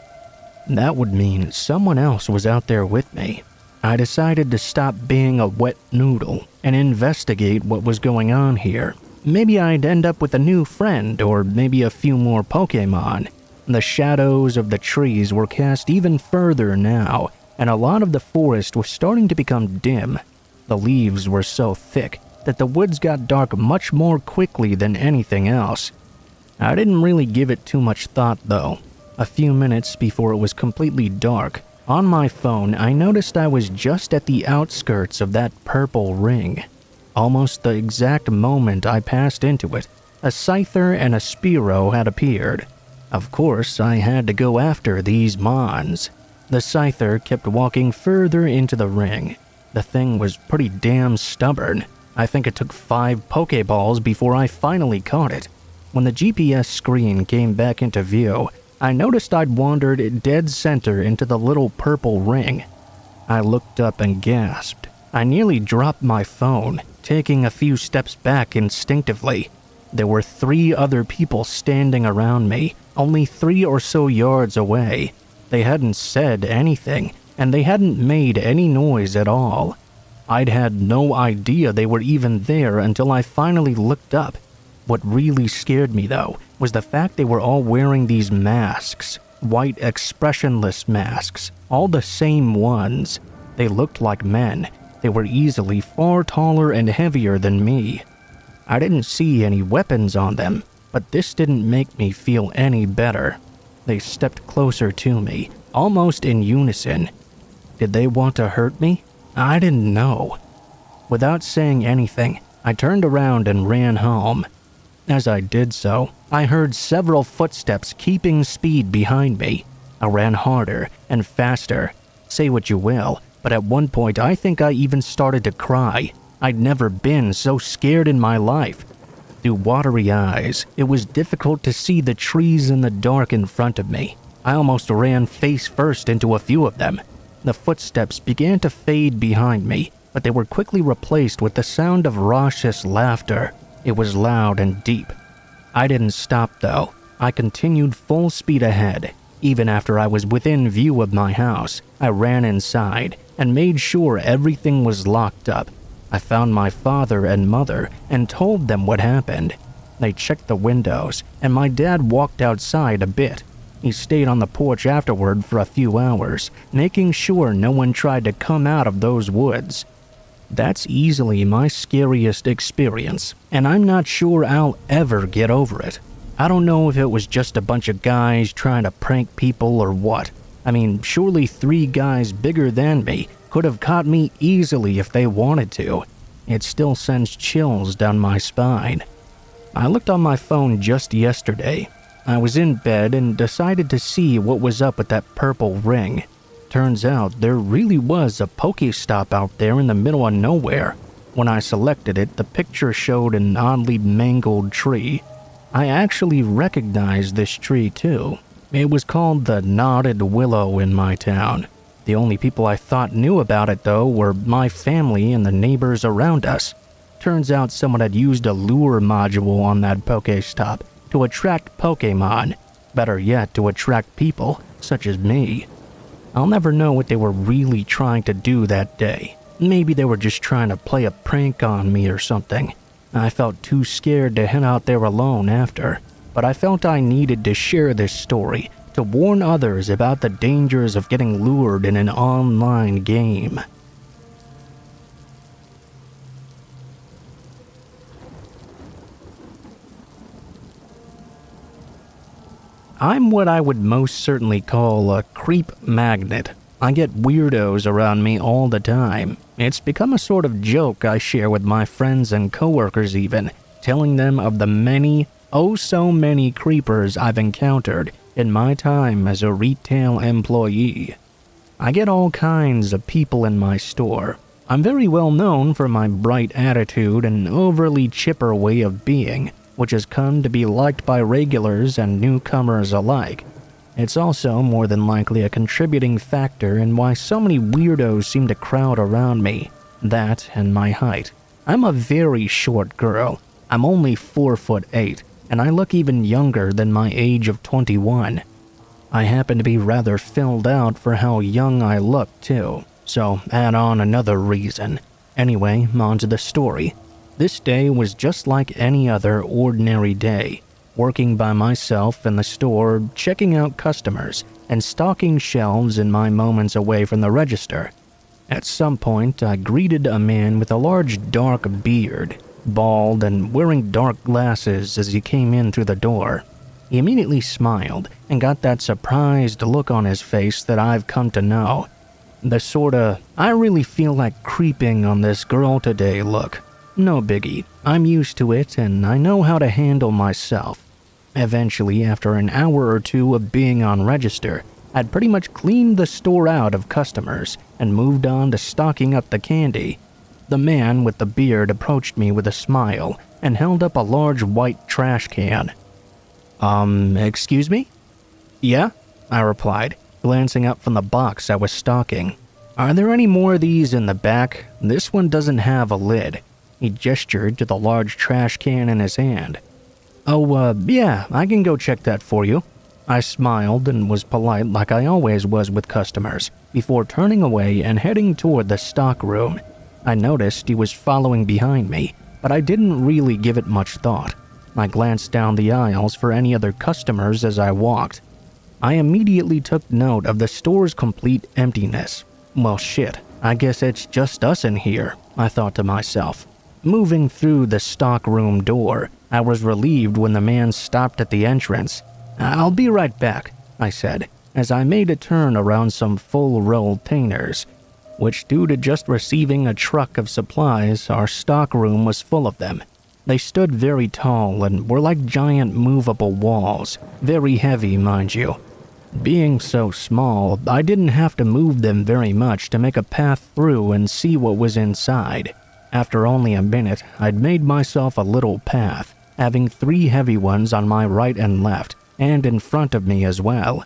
That would mean someone else was out there with me. I decided to stop being a wet noodle and investigate what was going on here. Maybe I'd end up with a new friend or maybe a few more Pokémon. The shadows of the trees were cast even further now, and a lot of the forest was starting to become dim. The leaves were so thick that the woods got dark much more quickly than anything else. I didn't really give it too much thought though. A few minutes before it was completely dark, on my phone I noticed I was just at the outskirts of that purple ring. Almost the exact moment I passed into it, a Scyther and a Spearow had appeared. Of course, I had to go after these Mons. The Scyther kept walking further into the ring. The thing was pretty damn stubborn. I think it took 5 Pokéballs before I finally caught it. When the GPS screen came back into view, I noticed I'd wandered dead center into the little purple ring. I looked up and gasped. I nearly dropped my phone, taking a few steps back instinctively. There were 3 other people standing around me, only 3 or so yards away. They hadn't said anything, and they hadn't made any noise at all. I'd had no idea they were even there until I finally looked up. What really scared me, though, was the fact they were all wearing these masks. White, expressionless masks. All the same ones. They looked like men. They were easily far taller and heavier than me. I didn't see any weapons on them, but this didn't make me feel any better. They stepped closer to me, almost in unison. Did they want to hurt me? I didn't know. Without saying anything, I turned around and ran home. As I did so, I heard several footsteps keeping speed behind me. I ran harder and faster. Say what you will, but at one point I think I even started to cry. I'd never been so scared in my life. Through watery eyes, it was difficult to see the trees in the dark in front of me. I almost ran face first into a few of them. The footsteps began to fade behind me, but they were quickly replaced with the sound of raucous laughter. It was loud and deep. I didn't stop though. I continued full speed ahead. Even after I was within view of my house, I ran inside and made sure everything was locked up. I found my father and mother and told them what happened. They checked the windows, and my dad walked outside a bit. He stayed on the porch afterward for a few hours, making sure no one tried to come out of those woods. That's easily my scariest experience, and I'm not sure I'll ever get over it. I don't know if it was just a bunch of guys trying to prank people or what. I mean, surely 3 guys bigger than me could have caught me easily if they wanted to. It still sends chills down my spine. I looked on my phone just yesterday. I was in bed and decided to see what was up with that purple ring. Turns out there really was a Pokéstop out there in the middle of nowhere. When I selected it, the picture showed an oddly mangled tree. I actually recognized this tree too. It was called the Knotted Willow in my town. The only people I thought knew about it though were my family and the neighbors around us. Turns out someone had used a lure module on that Pokéstop to attract Pokémon. Better yet, to attract people such as me. I'll never know what they were really trying to do that day. Maybe they were just trying to play a prank on me or something. I felt too scared to head out there alone after, but I felt I needed to share this story to warn others about the dangers of getting lured in an online game. I'm what I would most certainly call a creep magnet. I get weirdos around me all the time. It's become a sort of joke I share with my friends and coworkers even, telling them of the many, oh so many creepers I've encountered in my time as a retail employee. I get all kinds of people in my store. I'm very well known for my bright attitude and overly chipper way of being, which has come to be liked by regulars and newcomers alike. It's also more than likely a contributing factor in why so many weirdos seem to crowd around me. That and my height. I'm a very short girl. I'm only 4'8", and I look even younger than my age of 21. I happen to be rather filled out for how young I look too, so add on another reason. Anyway, on to the story. This day was just like any other ordinary day. Working by myself in the store, checking out customers, and stocking shelves in my moments away from the register. At some point, I greeted a man with a large dark beard, bald and wearing dark glasses as he came in through the door. He immediately smiled and got that surprised look on his face that I've come to know. The sorta, I really feel like creeping on this girl today look. No biggie, I'm used to it and I know how to handle myself. Eventually, after an hour or two of being on register, I'd pretty much cleaned the store out of customers and moved on to stocking up the candy. The man with the beard approached me with a smile and held up a large white trash can. Excuse me? Yeah, I replied, glancing up from the box I was stocking. Are there any more of these in the back? This one doesn't have a lid. He gestured to the large trash can in his hand. Oh, yeah, I can go check that for you. I smiled and was polite like I always was with customers, before turning away and heading toward the stock room. I noticed he was following behind me, but I didn't really give it much thought. I glanced down the aisles for any other customers as I walked. I immediately took note of the store's complete emptiness. Well shit, I guess it's just us in here, I thought to myself. Moving through the stockroom door, I was relieved when the man stopped at the entrance. "I'll be right back," I said, as I made a turn around some full-roll containers, which due to just receiving a truck of supplies, our stockroom was full of them. They stood very tall and were like giant movable walls, very heavy, mind you. Being so small, I didn't have to move them very much to make a path through and see what was inside. After only a minute, I'd made myself a little path, having 3 heavy ones on my right and left, and in front of me as well.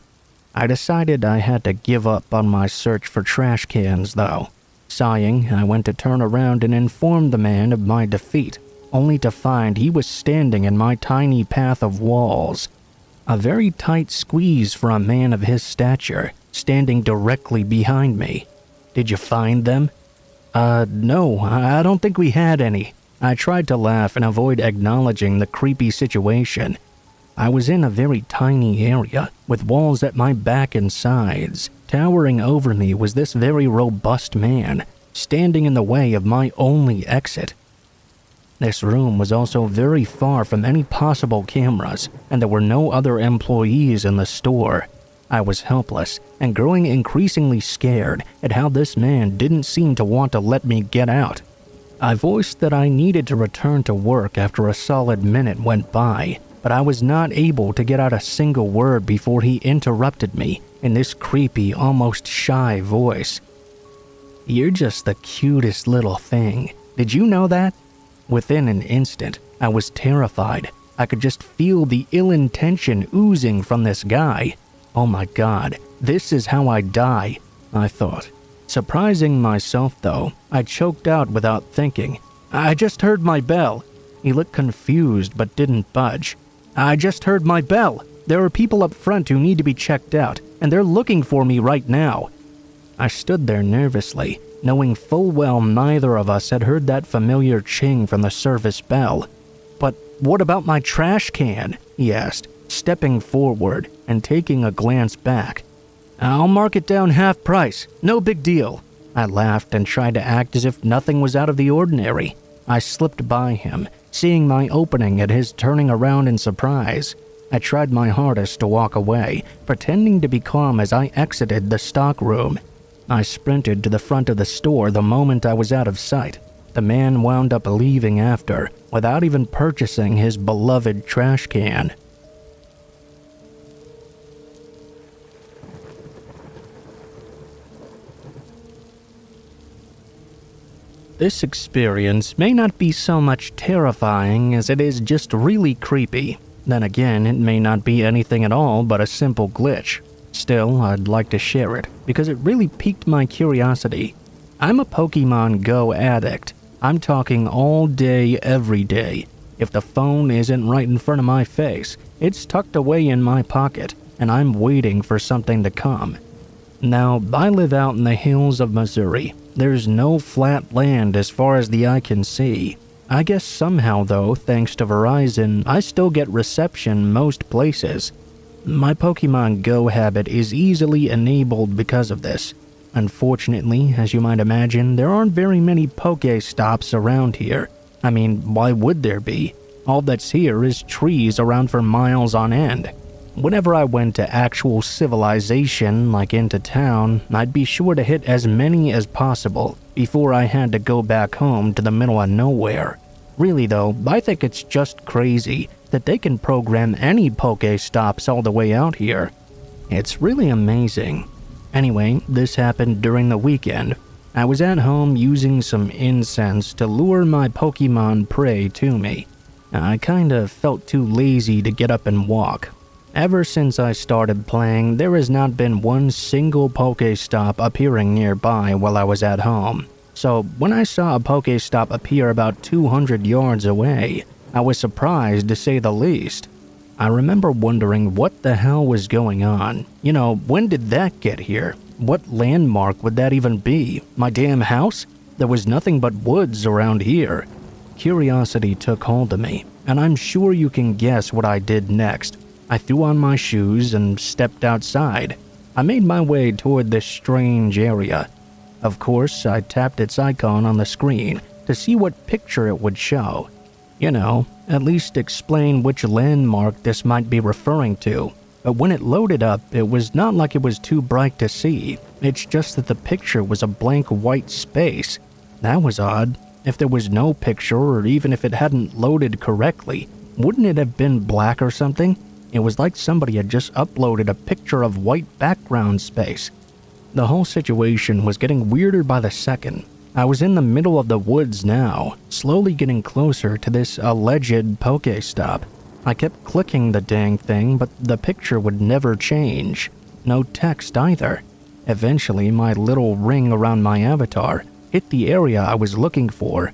I decided I had to give up on my search for trash cans, though. Sighing, I went to turn around and inform the man of my defeat, only to find he was standing in my tiny path of walls. A very tight squeeze for a man of his stature, standing directly behind me. "Did you find them?" No, I don't think we had any." I tried to laugh and avoid acknowledging the creepy situation. I was in a very tiny area, with walls at my back and sides. Towering over me was this very robust man, standing in the way of my only exit. This room was also very far from any possible cameras, and there were no other employees in the store. I was helpless and growing increasingly scared at how this man didn't seem to want to let me get out. I voiced that I needed to return to work after a solid minute went by, but I was not able to get out a single word before he interrupted me in this creepy, almost shy voice. "You're just the cutest little thing. Did you know that?" Within an instant, I was terrified. I could just feel the ill intention oozing from this guy. Oh my God, this is how I die, I thought. Surprising myself though, I choked out without thinking. "I just heard my bell." He looked confused but didn't budge. "I just heard my bell. There are people up front who need to be checked out, and they're looking for me right now." I stood there nervously, knowing full well neither of us had heard that familiar ching from the service bell. "But what about my trash can?" he asked, stepping forward and taking a glance back. "I'll mark it down half price, no big deal." I laughed and tried to act as if nothing was out of the ordinary. I slipped by him, seeing my opening at his turning around in surprise. I tried my hardest to walk away, pretending to be calm as I exited the stockroom. I sprinted to the front of the store the moment I was out of sight. The man wound up leaving after, without even purchasing his beloved trash can. This experience may not be so much terrifying as it is just really creepy. Then again, it may not be anything at all but a simple glitch. Still, I'd like to share it, because it really piqued my curiosity. I'm a Pokémon Go addict. I'm talking all day, every day. If the phone isn't right in front of my face, it's tucked away in my pocket, and I'm waiting for something to come. Now, I live out in the hills of Missouri. There's no flat land as far as the eye can see. I guess somehow though, thanks to Verizon, I still get reception most places. My Pokémon Go habit is easily enabled because of this. Unfortunately, as you might imagine, there aren't very many poké stops around here. I mean, why would there be? All that's here is trees around for miles on end. Whenever I went to actual civilization, like into town, I'd be sure to hit as many as possible before I had to go back home to the middle of nowhere. Really though, I think it's just crazy that they can program any poké stops all the way out here. It's really amazing. Anyway, this happened during the weekend. I was at home using some incense to lure my Pokemon prey to me. I kinda felt too lazy to get up and walk. Ever since I started playing, there has not been one single Pokéstop appearing nearby while I was at home. So when I saw a Pokéstop appear about 200 yards away, I was surprised to say the least. I remember wondering what the hell was going on. You know, when did that get here? What landmark would that even be? My damn house? There was nothing but woods around here. Curiosity took hold of me, and I'm sure you can guess what I did next. I threw on my shoes and stepped outside. I made my way toward this strange area. Of course, I tapped its icon on the screen, to see what picture it would show. You know, at least explain which landmark this might be referring to. But when it loaded up, it was not like it was too bright to see. It's just that the picture was a blank white space. That was odd. If there was no picture, or even if it hadn't loaded correctly, wouldn't it have been black or something? It was like somebody had just uploaded a picture of white background space. The whole situation was getting weirder by the second. I was in the middle of the woods now, slowly getting closer to this alleged Pokéstop. I kept clicking the dang thing, but the picture would never change. No text either. Eventually, my little ring around my avatar hit the area I was looking for.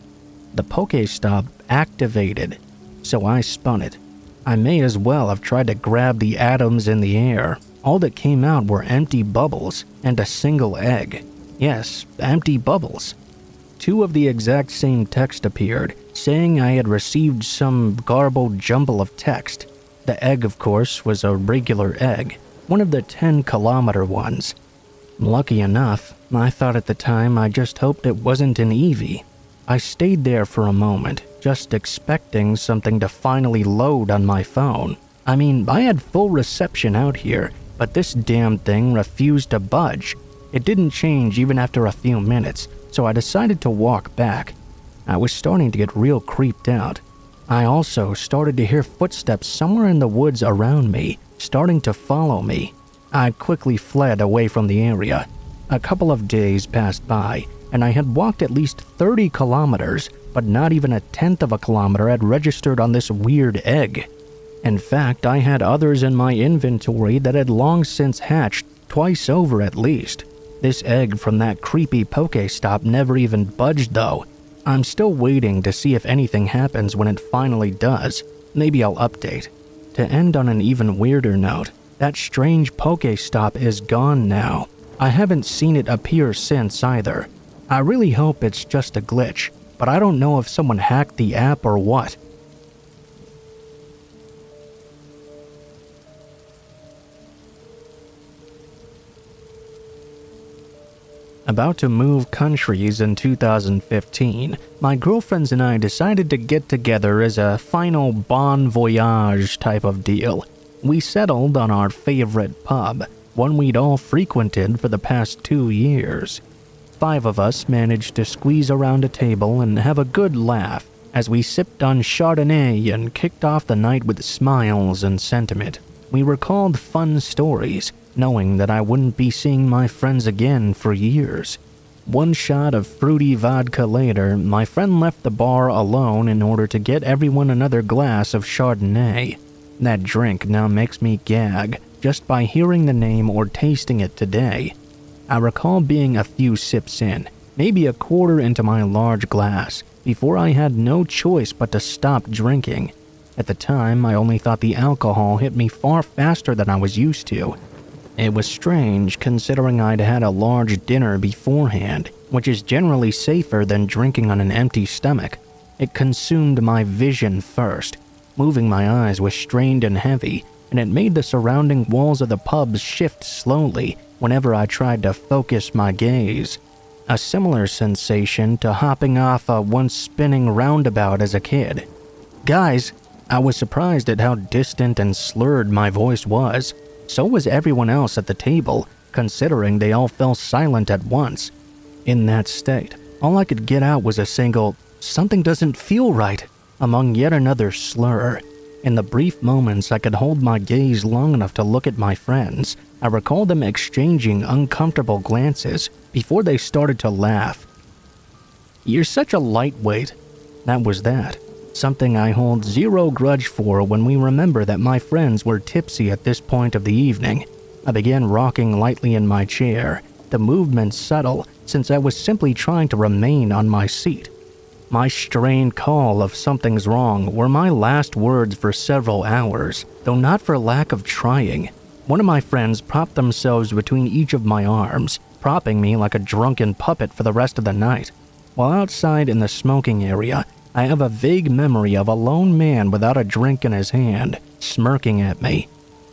The Pokéstop activated, so I spun it. I may as well have tried to grab the atoms in the air. All that came out were empty bubbles and a single egg. Yes, empty bubbles. 2 of the exact same text appeared, saying I had received some garbled jumble of text. The egg, of course, was a regular egg, one of the 10-kilometer ones. Lucky enough, I thought at the time I just hoped it wasn't an Eevee. I stayed there for a moment, just expecting something to finally load on my phone. I mean, I had full reception out here, but this damn thing refused to budge. It didn't change even after a few minutes, so I decided to walk back. I was starting to get real creeped out. I also started to hear footsteps somewhere in the woods around me, starting to follow me. I quickly fled away from the area. A couple of days passed by, and I had walked at least 30 kilometers, but not even a tenth of a kilometer had registered on this weird egg. In fact, I had others in my inventory that had long since hatched, twice over at least. This egg from that creepy Pokéstop never even budged though. I'm still waiting to see if anything happens when it finally does. Maybe I'll update. To end on an even weirder note, that strange Pokéstop is gone now. I haven't seen it appear since either. I really hope it's just a glitch, but I don't know if someone hacked the app or what. About to move countries in 2015, my girlfriends and I decided to get together as a final bon voyage type of deal. We settled on our favorite pub, one we'd all frequented for the past 2 years. 5 of us managed to squeeze around a table and have a good laugh as we sipped on Chardonnay and kicked off the night with smiles and sentiment. We recalled fun stories, knowing that I wouldn't be seeing my friends again for years. 1 shot of fruity vodka later, my friend left the bar alone in order to get everyone another glass of Chardonnay. That drink now makes me gag just by hearing the name or tasting it today. I recall being a few sips in, maybe a quarter into my large glass, before I had no choice but to stop drinking. At the time, I only thought the alcohol hit me far faster than I was used to. It was strange considering I'd had a large dinner beforehand, which is generally safer than drinking on an empty stomach. It consumed my vision first. Moving my eyes was strained and heavy, and it made the surrounding walls of the pub shift slowly whenever I tried to focus my gaze. A similar sensation to hopping off a once spinning roundabout as a kid. Guys, I was surprised at how distant and slurred my voice was. So was everyone else at the table, considering they all fell silent at once. In that state, all I could get out was a single, "Something doesn't feel right," among yet another slur. In the brief moments I could hold my gaze long enough to look at my friends, I recall them exchanging uncomfortable glances before they started to laugh. "You're such a lightweight." That was that. Something I hold zero grudge for when we remember that my friends were tipsy at this point of the evening. I began rocking lightly in my chair, the movement subtle since I was simply trying to remain on my seat. My strained call of "something's wrong" were my last words for several hours, though not for lack of trying. One of my friends propped themselves between each of my arms, propping me like a drunken puppet for the rest of the night. While outside in the smoking area, I have a vague memory of a lone man without a drink in his hand, smirking at me.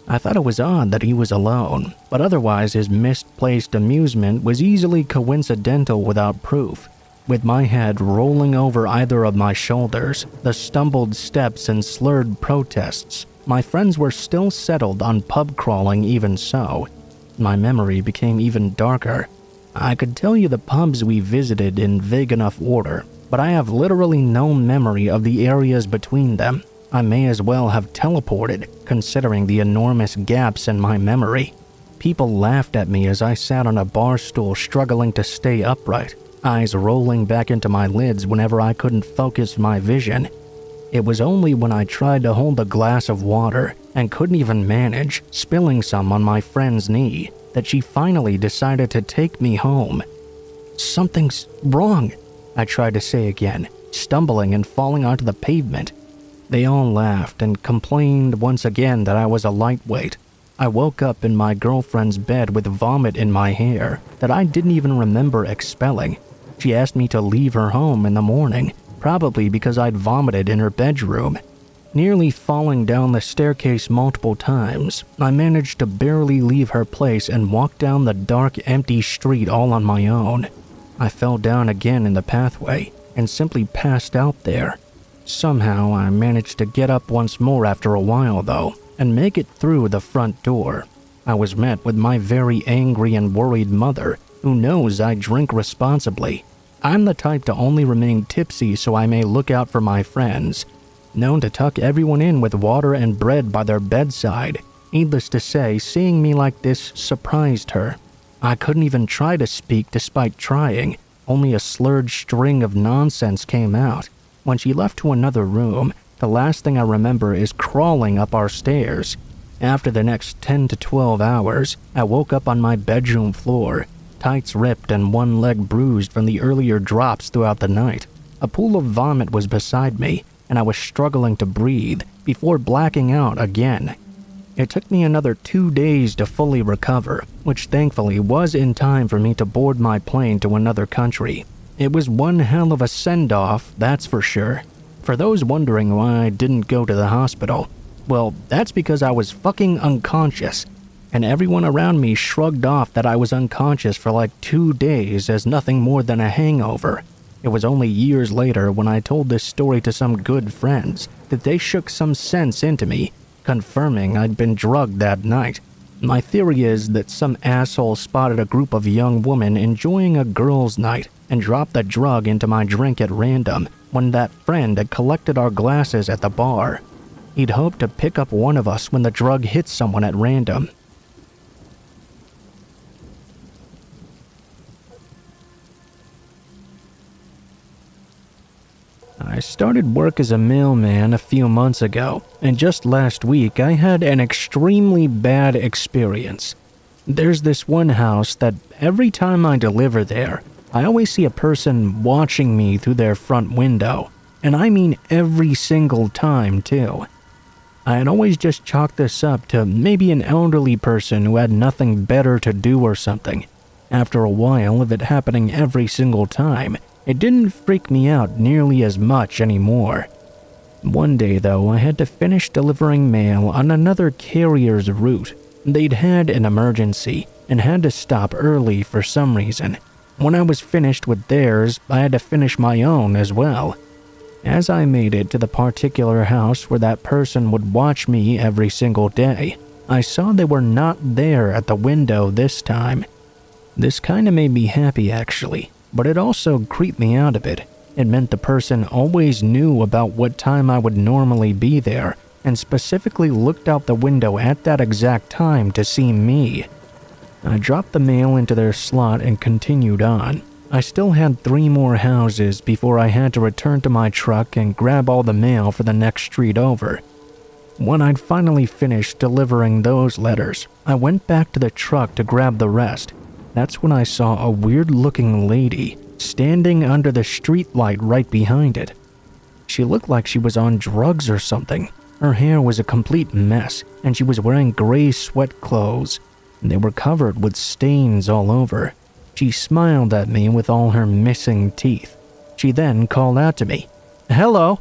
I thought it was odd that he was alone, but otherwise his misplaced amusement was easily coincidental without proof. with my head rolling over either of my shoulders, the stumbled steps and slurred protests. My friends were still settled on pub crawling even so. My memory became even darker. I could tell you the pubs we visited in vague enough order, but I have literally no memory of the areas between them. I may as well have teleported, considering the enormous gaps in my memory. People laughed at me as I sat on a bar stool struggling to stay upright, eyes rolling back into my lids whenever I couldn't focus my vision. It was only when I tried to hold a glass of water and couldn't even manage, spilling some on my friend's knee, that she finally decided to take me home. "Something's wrong," I tried to say again, stumbling and falling onto the pavement. They all laughed and complained once again that I was a lightweight. I woke up in my girlfriend's bed with vomit in my hair that I didn't even remember expelling. She asked me to leave her home in the morning, probably because I'd vomited in her bedroom. Nearly falling down the staircase multiple times, I managed to barely leave her place and walk down the dark, empty street all on my own. I fell down again in the pathway and simply passed out there. Somehow, I managed to get up once more after a while, though, and make it through the front door. I was met with my very angry and worried mother, who knows I drink responsibly. I'm the type to only remain tipsy so I may look out for my friends. Known to tuck everyone in with water and bread by their bedside. Needless to say, seeing me like this surprised her. I couldn't even try to speak despite trying. Only a slurred string of nonsense came out. When she left to another room, the last thing I remember is crawling up our stairs. After the next 10 to 12 hours, I woke up on my bedroom floor, tights ripped and one leg bruised from the earlier drops throughout the night. A pool of vomit was beside me, and I was struggling to breathe before blacking out again. It took me another 2 days to fully recover, which thankfully was in time for me to board my plane to another country. It was one hell of a send-off, that's for sure. For those wondering why I didn't go to the hospital, well, that's because I was fucking unconscious, and everyone around me shrugged off that I was unconscious for like 2 days as nothing more than a hangover. It was only years later when I told this story to some good friends that they shook some sense into me, confirming I'd been drugged that night. My theory is that some asshole spotted a group of young women enjoying a girls' night and dropped the drug into my drink at random when that friend had collected our glasses at the bar. He'd hoped to pick up one of us when the drug hit someone at random. I started work as a mailman a few months ago, and just last week I had an extremely bad experience. There's this one house that every time I deliver there, I always see a person watching me through their front window, and I mean every single time too. I had always just chalked this up to maybe an elderly person who had nothing better to do or something. After a while of it happening every single time, it didn't freak me out nearly as much anymore. One day, though, I had to finish delivering mail on another carrier's route. They'd had an emergency and had to stop early for some reason. When I was finished with theirs, I had to finish my own as well. As I made it to the particular house where that person would watch me every single day, I saw they were not there at the window this time. This kinda made me happy actually, but it also creeped me out a bit. It meant the person always knew about what time I would normally be there and specifically looked out the window at that exact time to see me. I dropped the mail into their slot and continued on. I still had 3 more houses before I had to return to my truck and grab all the mail for the next street over. When I'd finally finished delivering those letters, I went back to the truck to grab the rest. That's when I saw a weird-looking lady standing under the streetlight right behind it. She looked like she was on drugs or something. Her hair was a complete mess, and she was wearing gray sweat clothes. They were covered with stains all over. She smiled at me with all her missing teeth. She then called out to me, "Hello."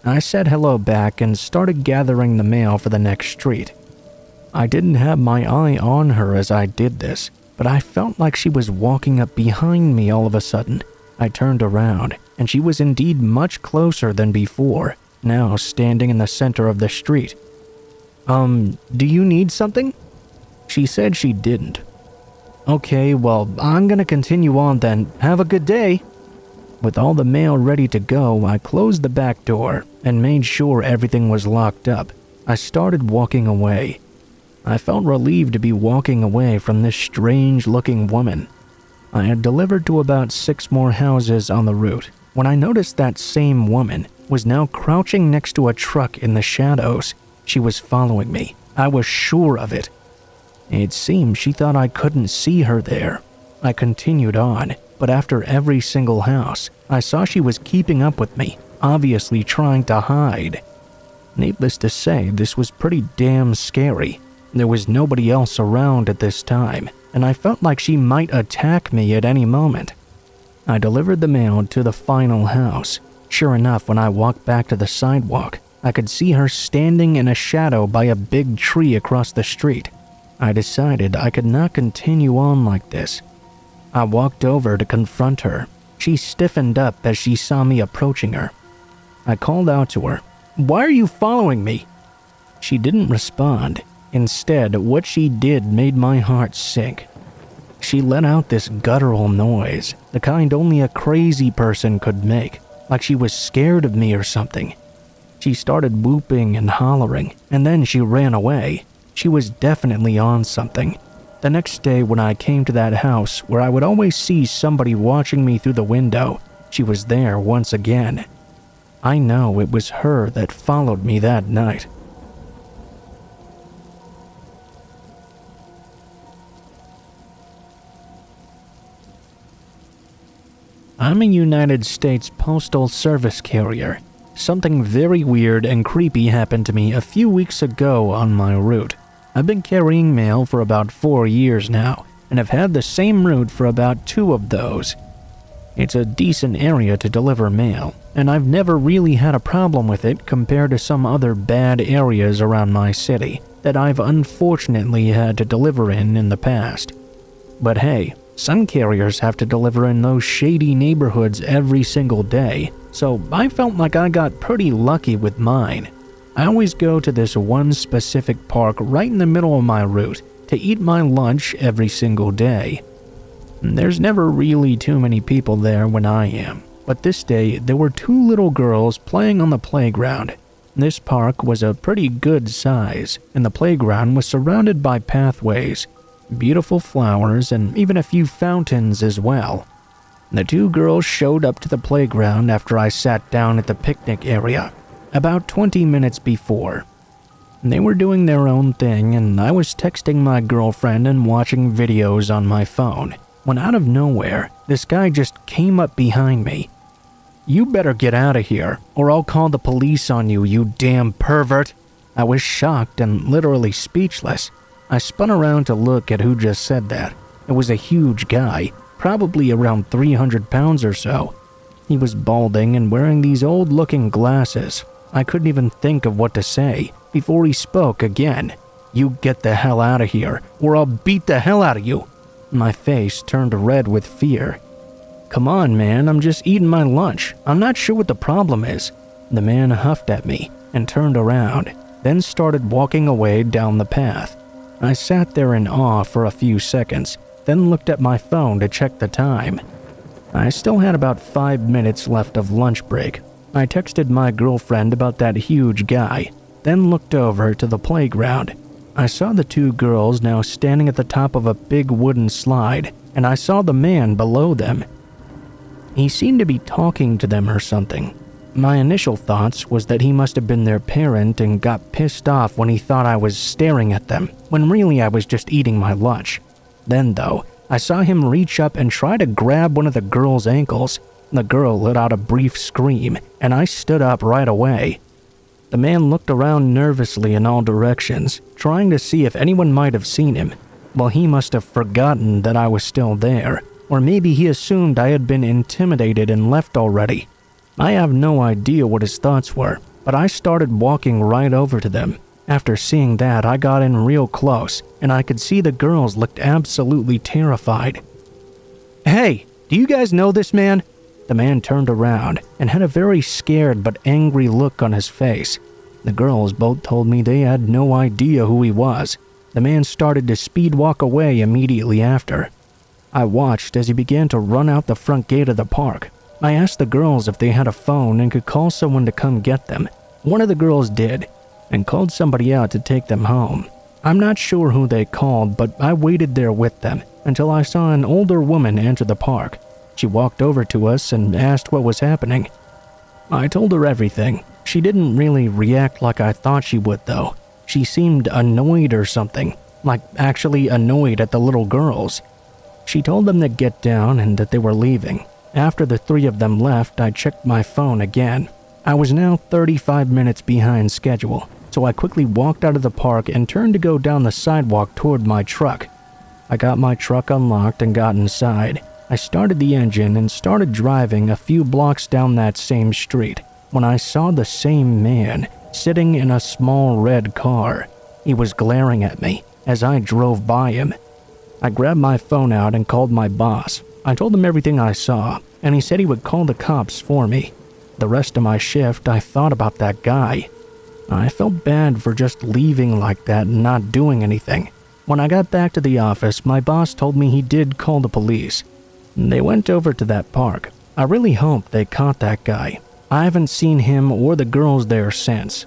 I said hello back and started gathering the mail for the next street. I didn't have my eye on her as I did this, but I felt like she was walking up behind me all of a sudden. I turned around, and she was indeed much closer than before, now standing in the center of the street. Do you need something? She said she didn't. Okay, well, I'm gonna continue on then. Have a good day. With all the mail ready to go, I closed the back door and made sure everything was locked up. I started walking away. I felt relieved to be walking away from this strange-looking woman. I had delivered to about 6 more houses on the route when I noticed that same woman was now crouching next to a truck in the shadows. She was following me. I was sure of it. It seemed she thought I couldn't see her there. I continued on, but after every single house, I saw she was keeping up with me, obviously trying to hide. Needless to say, this was pretty damn scary. There was nobody else around at this time, and I felt like she might attack me at any moment. I delivered the mail to the final house. Sure enough, when I walked back to the sidewalk, I could see her standing in a shadow by a big tree across the street. I decided I could not continue on like this. I walked over to confront her. She stiffened up as she saw me approaching her. I called out to her, "Why are you following me?" She didn't respond. Instead, what she did made my heart sink. She let out this guttural noise, the kind only a crazy person could make, like she was scared of me or something. She started whooping and hollering, and then she ran away. She was definitely on something. The next day when I came to that house where I would always see somebody watching me through the window, she was there once again. I know it was her that followed me that night. I'm a United States Postal Service carrier. Something very weird and creepy happened to me a few weeks ago on my route. I've been carrying mail for about 4 years now, and have had the same route for about 2 of those. It's a decent area to deliver mail, and I've never really had a problem with it compared to some other bad areas around my city that I've unfortunately had to deliver in the past. But hey, some carriers have to deliver in those shady neighborhoods every single day, so I felt like I got pretty lucky with mine. I always go to this one specific park right in the middle of my route to eat my lunch every single day. There's never really too many people there when I am, but this day there were 2 little girls playing on the playground. This park was a pretty good size, and the playground was surrounded by pathways, beautiful flowers, and even a few fountains as well. The 2 girls showed up to the playground after I sat down at the picnic area, about 20 minutes before. They were doing their own thing, and I was texting my girlfriend and watching videos on my phone, when out of nowhere, this guy just came up behind me. "You better get out of here, or I'll call the police on you, you damn pervert." I was shocked and literally speechless. I spun around to look at who just said that. It was a huge guy, probably around 300 pounds or so. He was balding and wearing these old-looking glasses. I couldn't even think of what to say before he spoke again. "You get the hell out of here, or I'll beat the hell out of you." My face turned red with fear. "Come on, man, I'm just eating my lunch. I'm not sure what the problem is." The man huffed at me and turned around, then started walking away down the path. I sat there in awe for a few seconds, then looked at my phone to check the time. I still had about 5 minutes left of lunch break. I texted my girlfriend about that huge guy, then looked over to the playground. I saw the 2 girls now standing at the top of a big wooden slide, and I saw the man below them. He seemed to be talking to them or something. My initial thoughts was that he must have been their parent and got pissed off when he thought I was staring at them, when really I was just eating my lunch. Then, though, I saw him reach up and try to grab one of the girl's ankles. The girl let out a brief scream, and I stood up right away. The man looked around nervously in all directions, trying to see if anyone might have seen him. Well, he must have forgotten that I was still there, or maybe he assumed I had been intimidated and left already. I have no idea what his thoughts were, but I started walking right over to them. After seeing that, I got in real close, and I could see the girls looked absolutely terrified. "Hey, do you guys know this man?" The man turned around and had a very scared but angry look on his face. The girls both told me they had no idea who he was. The man started to speed walk away immediately after. I watched as he began to run out the front gate of the park. I asked the girls if they had a phone and could call someone to come get them. One of the girls did, and called somebody out to take them home. I'm not sure who they called, but I waited there with them until I saw an older woman enter the park. She walked over to us and asked what was happening. I told her everything. She didn't really react like I thought she would, though. She seemed annoyed or something, like actually annoyed at the little girls. She told them to get down and that they were leaving. After the three of them left, I checked my phone again. I was now 35 minutes behind schedule, so I quickly walked out of the park and turned to go down the sidewalk toward my truck. I got my truck unlocked and got inside. I started the engine and started driving a few blocks down that same street when I saw the same man sitting in a small red car. He was glaring at me as I drove by him. I grabbed my phone out and called my boss. I told him everything I saw, and he said he would call the cops for me. The rest of my shift, I thought about that guy. I felt bad for just leaving like that and not doing anything. When I got back to the office, my boss told me he did call the police. They went over to that park. I really hope they caught that guy. I haven't seen him or the girls there since.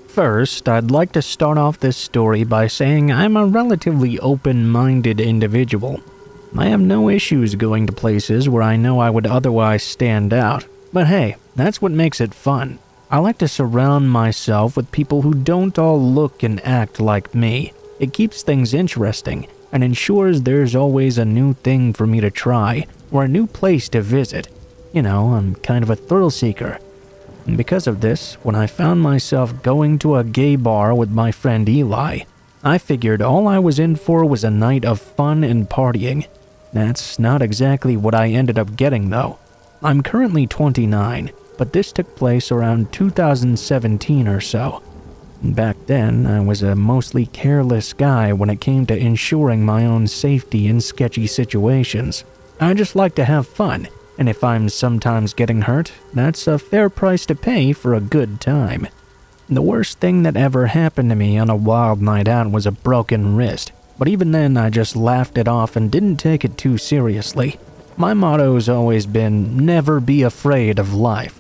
First, I'd like to start off this story by saying I'm a relatively open-minded individual. I have no issues going to places where I know I would otherwise stand out. But hey, that's what makes it fun. I like to surround myself with people who don't all look and act like me. It keeps things interesting and ensures there's always a new thing for me to try or a new place to visit. You know, I'm kind of a thrill seeker. And because of this, when I found myself going to a gay bar with my friend Eli, I figured all I was in for was a night of fun and partying. That's not exactly what I ended up getting, though. I'm currently 29, but this took place around 2017 or so. Back then, I was a mostly careless guy when it came to ensuring my own safety in sketchy situations. I just like to have fun, and if I'm sometimes getting hurt, that's a fair price to pay for a good time. The worst thing that ever happened to me on a wild night out was a broken wrist, but even then I just laughed it off and didn't take it too seriously. My motto's always been, never be afraid of life.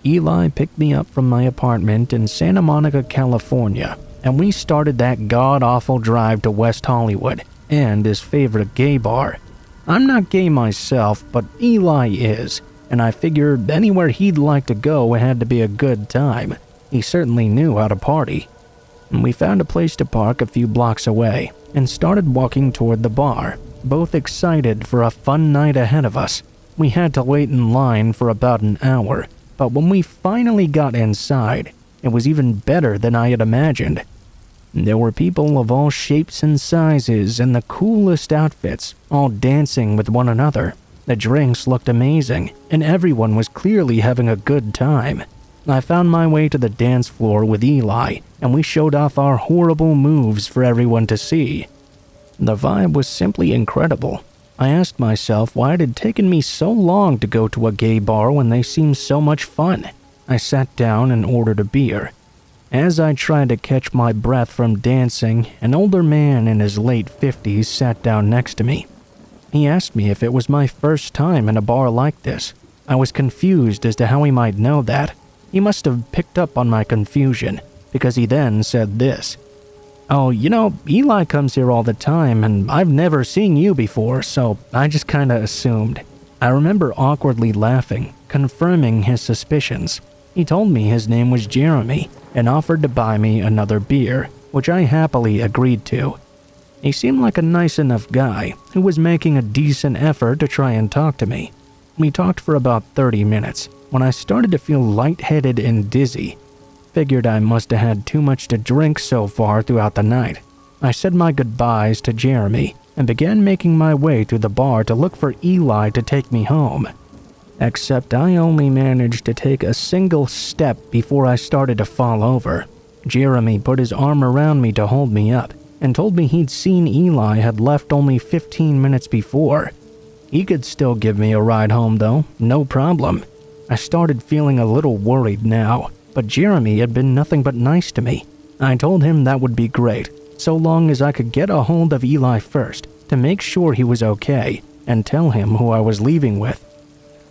Eli picked me up from my apartment in Santa Monica, California, and we started that god-awful drive to West Hollywood and his favorite gay bar. I'm not gay myself, but Eli is, and I figured anywhere he'd like to go had to be a good time. He certainly knew how to party. We found a place to park a few blocks away and started walking toward the bar, both excited for a fun night ahead of us. We had to wait in line for about an hour, but when we finally got inside, it was even better than I had imagined. There were people of all shapes and sizes and the coolest outfits, all dancing with one another. The drinks looked amazing, and everyone was clearly having a good time. I found my way to the dance floor with Eli, and we showed off our horrible moves for everyone to see. The vibe was simply incredible. I asked myself why it had taken me so long to go to a gay bar when they seemed so much fun. I sat down and ordered a beer. As I tried to catch my breath from dancing, an older man in his late 50s sat down next to me. He asked me if it was my first time in a bar like this. I was confused as to how he might know that. He must have picked up on my confusion, because he then said this. "Oh, you know, Eli comes here all the time, and I've never seen you before, so I just kinda assumed." I remember awkwardly laughing, confirming his suspicions. He told me his name was Jeremy, and offered to buy me another beer, which I happily agreed to. He seemed like a nice enough guy who was making a decent effort to try and talk to me. We talked for about 30 minutes when I started to feel lightheaded and dizzy. Figured I must have had too much to drink so far throughout the night. I said my goodbyes to Jeremy and began making my way to the bar to look for Eli to take me home. Except I only managed to take a single step before I started to fall over. Jeremy put his arm around me to hold me up and told me he'd seen Eli had left only 15 minutes before. He could still give me a ride home though, no problem. I started feeling a little worried now, but Jeremy had been nothing but nice to me. I told him that would be great, so long as I could get a hold of Eli first to make sure he was okay and tell him who I was leaving with.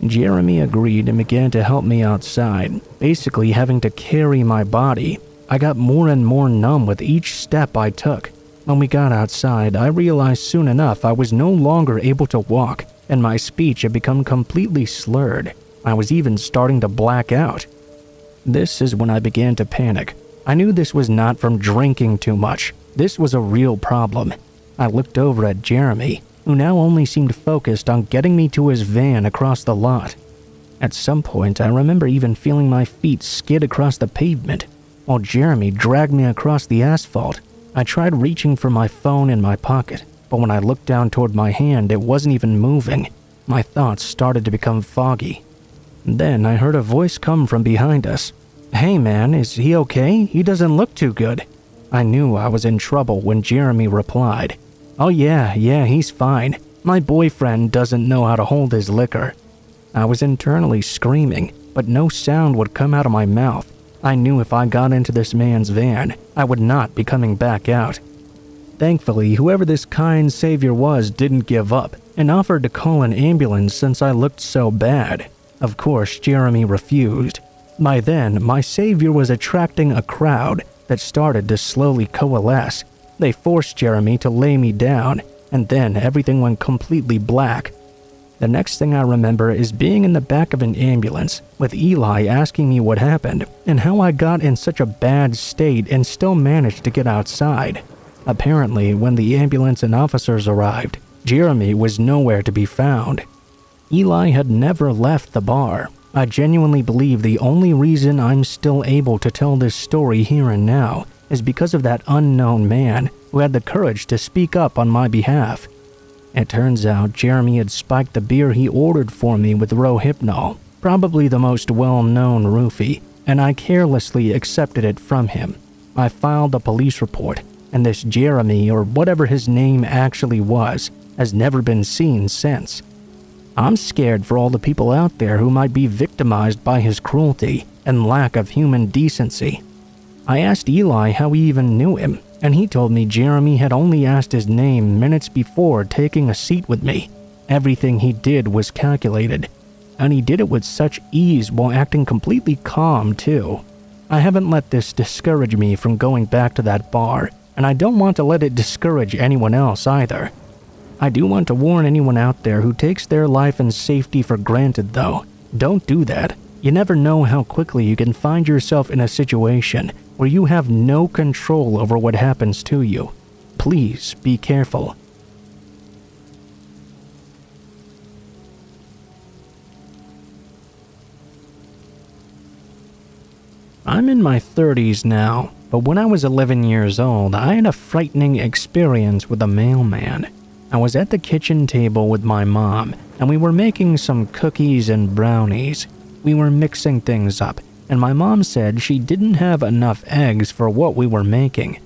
Jeremy agreed and began to help me outside, basically having to carry my body. I got more and more numb with each step I took. When we got outside, I realized soon enough I was no longer able to walk, and my speech had become completely slurred. I was even starting to black out. This is when I began to panic. I knew this was not from drinking too much. This was a real problem. I looked over at Jeremy, who now only seemed focused on getting me to his van across the lot. At some point, I remember even feeling my feet skid across the pavement, while Jeremy dragged me across the asphalt. I tried reaching for my phone in my pocket, but when I looked down toward my hand, it wasn't even moving. My thoughts started to become foggy. Then I heard a voice come from behind us. "Hey man, is he okay? He doesn't look too good." I knew I was in trouble when Jeremy replied, "Oh yeah, he's fine. My boyfriend doesn't know how to hold his liquor." I was internally screaming, but no sound would come out of my mouth. I knew if I got into this man's van, I would not be coming back out. Thankfully, whoever this kind savior was didn't give up and offered to call an ambulance since I looked so bad. Of course, Jeremy refused. By then, my savior was attracting a crowd that started to slowly coalesce. They forced Jeremy to lay me down, and then everything went completely black. The next thing I remember is being in the back of an ambulance with Eli asking me what happened and how I got in such a bad state and still managed to get outside. Apparently, when the ambulance and officers arrived, Jeremy was nowhere to be found. Eli had never left the bar. I genuinely believe the only reason I'm still able to tell this story here and now is because of that unknown man who had the courage to speak up on my behalf. It turns out Jeremy had spiked the beer he ordered for me with Rohypnol, probably the most well-known roofie, and I carelessly accepted it from him. I filed a police report, and this Jeremy, or whatever his name actually was, has never been seen since. I'm scared for all the people out there who might be victimized by his cruelty and lack of human decency. I asked Eli how he even knew him, and he told me Jeremy had only asked his name minutes before taking a seat with me. Everything he did was calculated, and he did it with such ease while acting completely calm too. I haven't let this discourage me from going back to that bar, and I don't want to let it discourage anyone else either. I do want to warn anyone out there who takes their life and safety for granted though. Don't do that. You never know how quickly you can find yourself in a situation where you have no control over what happens to you. Please be careful. I'm in my 30s now, but when I was 11 years old, I had a frightening experience with a mailman. I was at the kitchen table with my mom, and we were making some cookies and brownies. We were mixing things up, and my mom said she didn't have enough eggs for what we were making.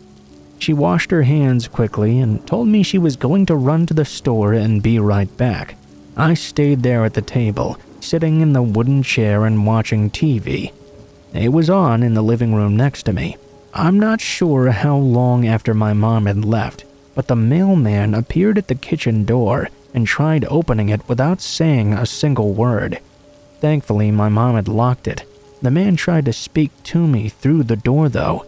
She washed her hands quickly and told me she was going to run to the store and be right back. I stayed there at the table, sitting in the wooden chair and watching TV. It was on in the living room next to me. I'm not sure how long after my mom had left, but the mailman appeared at the kitchen door and tried opening it without saying a single word. Thankfully, my mom had locked it. The man tried to speak to me through the door though.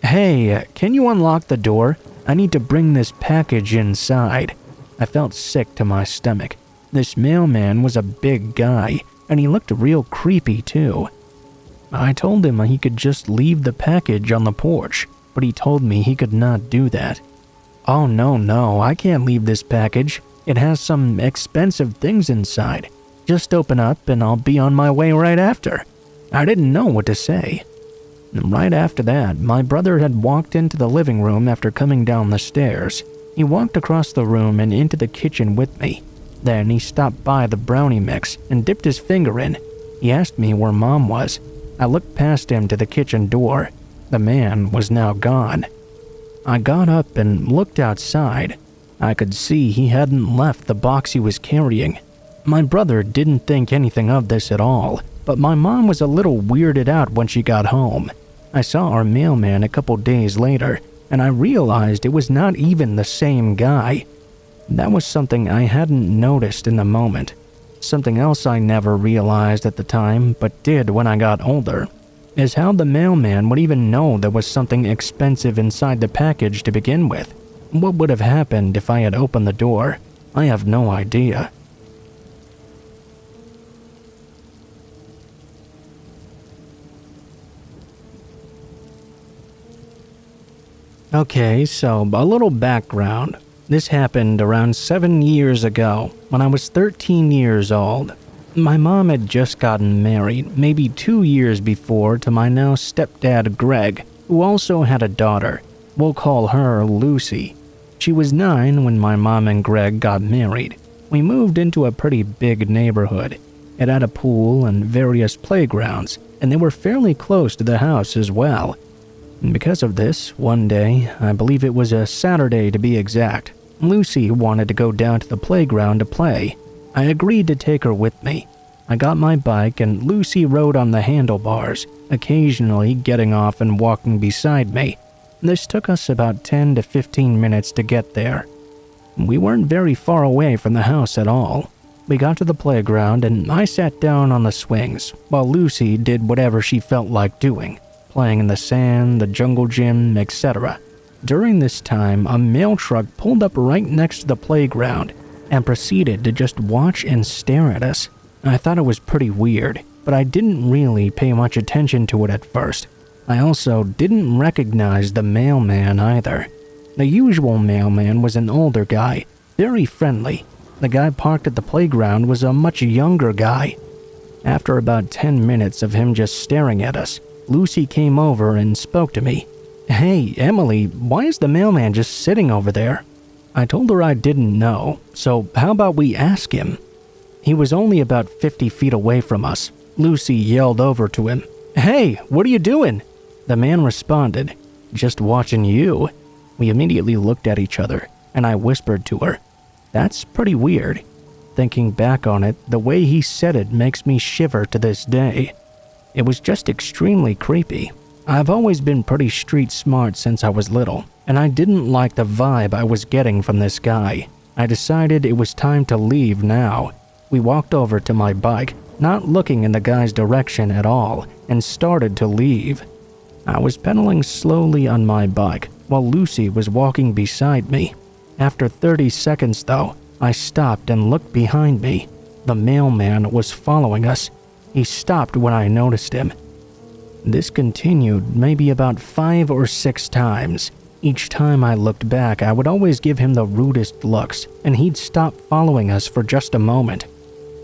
"Hey, can you unlock the door? I need to bring this package inside." I felt sick to my stomach. This mailman was a big guy, and he looked real creepy too. I told him he could just leave the package on the porch, but he told me he could not do that. "Oh no, I can't leave this package. It has some expensive things inside. Just open up and I'll be on my way right after." I didn't know what to say. And right after that, my brother had walked into the living room after coming down the stairs. He walked across the room and into the kitchen with me. Then he stopped by the brownie mix and dipped his finger in. He asked me where Mom was. I looked past him to the kitchen door. The man was now gone. I got up and looked outside. I could see he hadn't left the box he was carrying. My brother didn't think anything of this at all, but my mom was a little weirded out when she got home. I saw our mailman a couple days later, and I realized it was not even the same guy. That was something I hadn't noticed in the moment. Something else I never realized at the time, but did when I got older, is how the mailman would even know there was something expensive inside the package to begin with. What would have happened if I had opened the door? I have no idea. Okay, so a little background. This happened around 7 years ago, when I was 13 years old. My mom had just gotten married, maybe 2 years before, to my now stepdad Greg, who also had a daughter. We'll call her Lucy. She was 9 when my mom and Greg got married. We moved into a pretty big neighborhood. It had a pool and various playgrounds, and they were fairly close to the house as well. And because of this, one day, I believe it was a Saturday to be exact, Lucy wanted to go down to the playground to play. I agreed to take her with me. I got my bike and Lucy rode on the handlebars, occasionally getting off and walking beside me. This took us about 10 to 15 minutes to get there. We weren't very far away from the house at all. We got to the playground and I sat down on the swings while Lucy did whatever she felt like doing, playing in the sand, the jungle gym, etc. During this time, a mail truck pulled up right next to the playground and proceeded to just watch and stare at us. I thought it was pretty weird, but I didn't really pay much attention to it at first. I also didn't recognize the mailman either. The usual mailman was an older guy, very friendly. The guy parked at the playground was a much younger guy. After about 10 minutes of him just staring at us, Lucy came over and spoke to me. "Hey, Emily, why is the mailman just sitting over there?" I told her I didn't know, so how about we ask him? He was only about 50 feet away from us. Lucy yelled over to him, "Hey, what are you doing?" The man responded, "Just watching you." We immediately looked at each other, and I whispered to her, "That's pretty weird." Thinking back on it, the way he said it makes me shiver to this day. It was just extremely creepy. I've always been pretty street smart since I was little, and I didn't like the vibe I was getting from this guy. I decided it was time to leave now. We walked over to my bike, not looking in the guy's direction at all, and started to leave. I was pedaling slowly on my bike while Lucy was walking beside me. After 30 seconds though, I stopped and looked behind me. The mailman was following us. He stopped when I noticed him. This continued maybe about 5 or 6 times. Each time I looked back, I would always give him the rudest looks, and he'd stop following us for just a moment.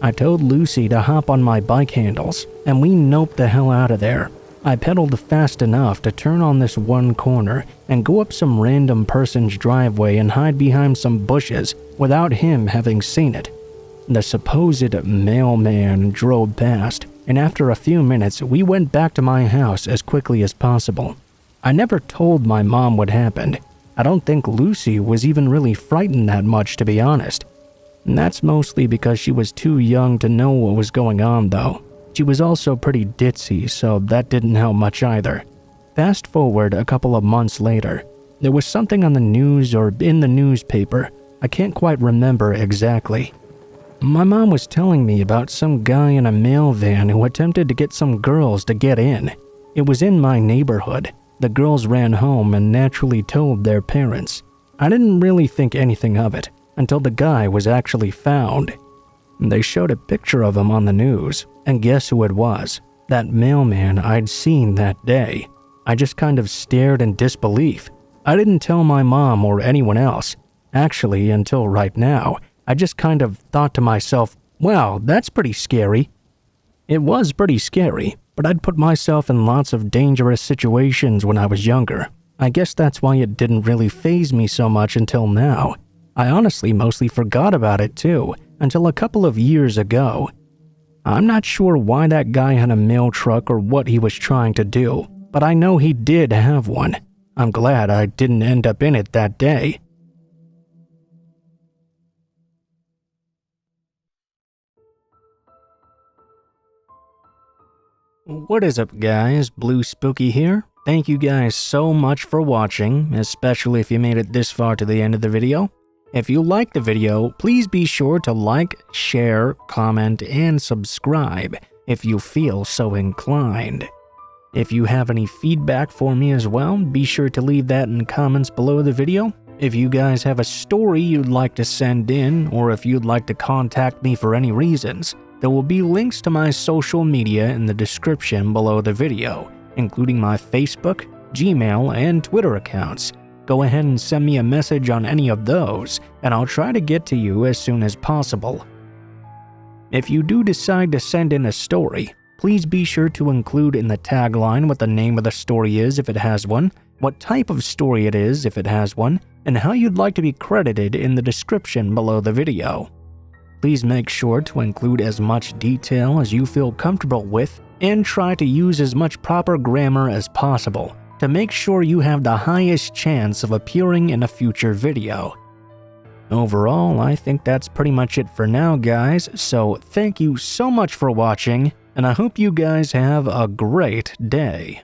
I told Lucy to hop on my bike handles, and we noped the hell out of there. I pedaled fast enough to turn on this one corner and go up some random person's driveway and hide behind some bushes without him having seen it. The supposed mailman drove past, and after a few minutes, we went back to my house as quickly as possible. I never told my mom what happened. I don't think Lucy was even really frightened that much, to be honest. And that's mostly because she was too young to know what was going on, though. She was also pretty ditzy, so that didn't help much either. Fast forward a couple of months later, there was something on the news or in the newspaper. I can't quite remember exactly. My mom was telling me about some guy in a mail van who attempted to get some girls to get in. It was in my neighborhood. The girls ran home and naturally told their parents. I didn't really think anything of it until the guy was actually found. They showed a picture of him on the news, and guess who it was? That mailman I'd seen that day. I just kind of stared in disbelief. I didn't tell my mom or anyone else. Actually, until right now, I just kind of thought to myself, wow, that's pretty scary. It was pretty scary, but I'd put myself in lots of dangerous situations when I was younger. I guess that's why it didn't really faze me so much until now. I honestly mostly forgot about it too, until a couple of years ago. I'm not sure why that guy had a mail truck or what he was trying to do, but I know he did have one. I'm glad I didn't end up in it that day. What is up, guys? Blue Spooky here. Thank you guys so much for watching, especially if you made it this far to the end of the video. If you liked the video, please be sure to like, share, comment, and subscribe if you feel so inclined. If you have any feedback for me as well, be sure to leave that in comments below the video. If you guys have a story you'd like to send in, or if you'd like to contact me for any reasons, there will be links to my social media in the description below the video, including my Facebook, Gmail, and Twitter accounts. Go ahead and send me a message on any of those, and I'll try to get to you as soon as possible. If you do decide to send in a story, please be sure to include in the tagline what the name of the story is if it has one, what type of story it is if it has one, and how you'd like to be credited in the description below the video. Please make sure to include as much detail as you feel comfortable with, and try to use as much proper grammar as possible to make sure you have the highest chance of appearing in a future video. Overall, I think that's pretty much it for now, guys, so thank you so much for watching, and I hope you guys have a great day.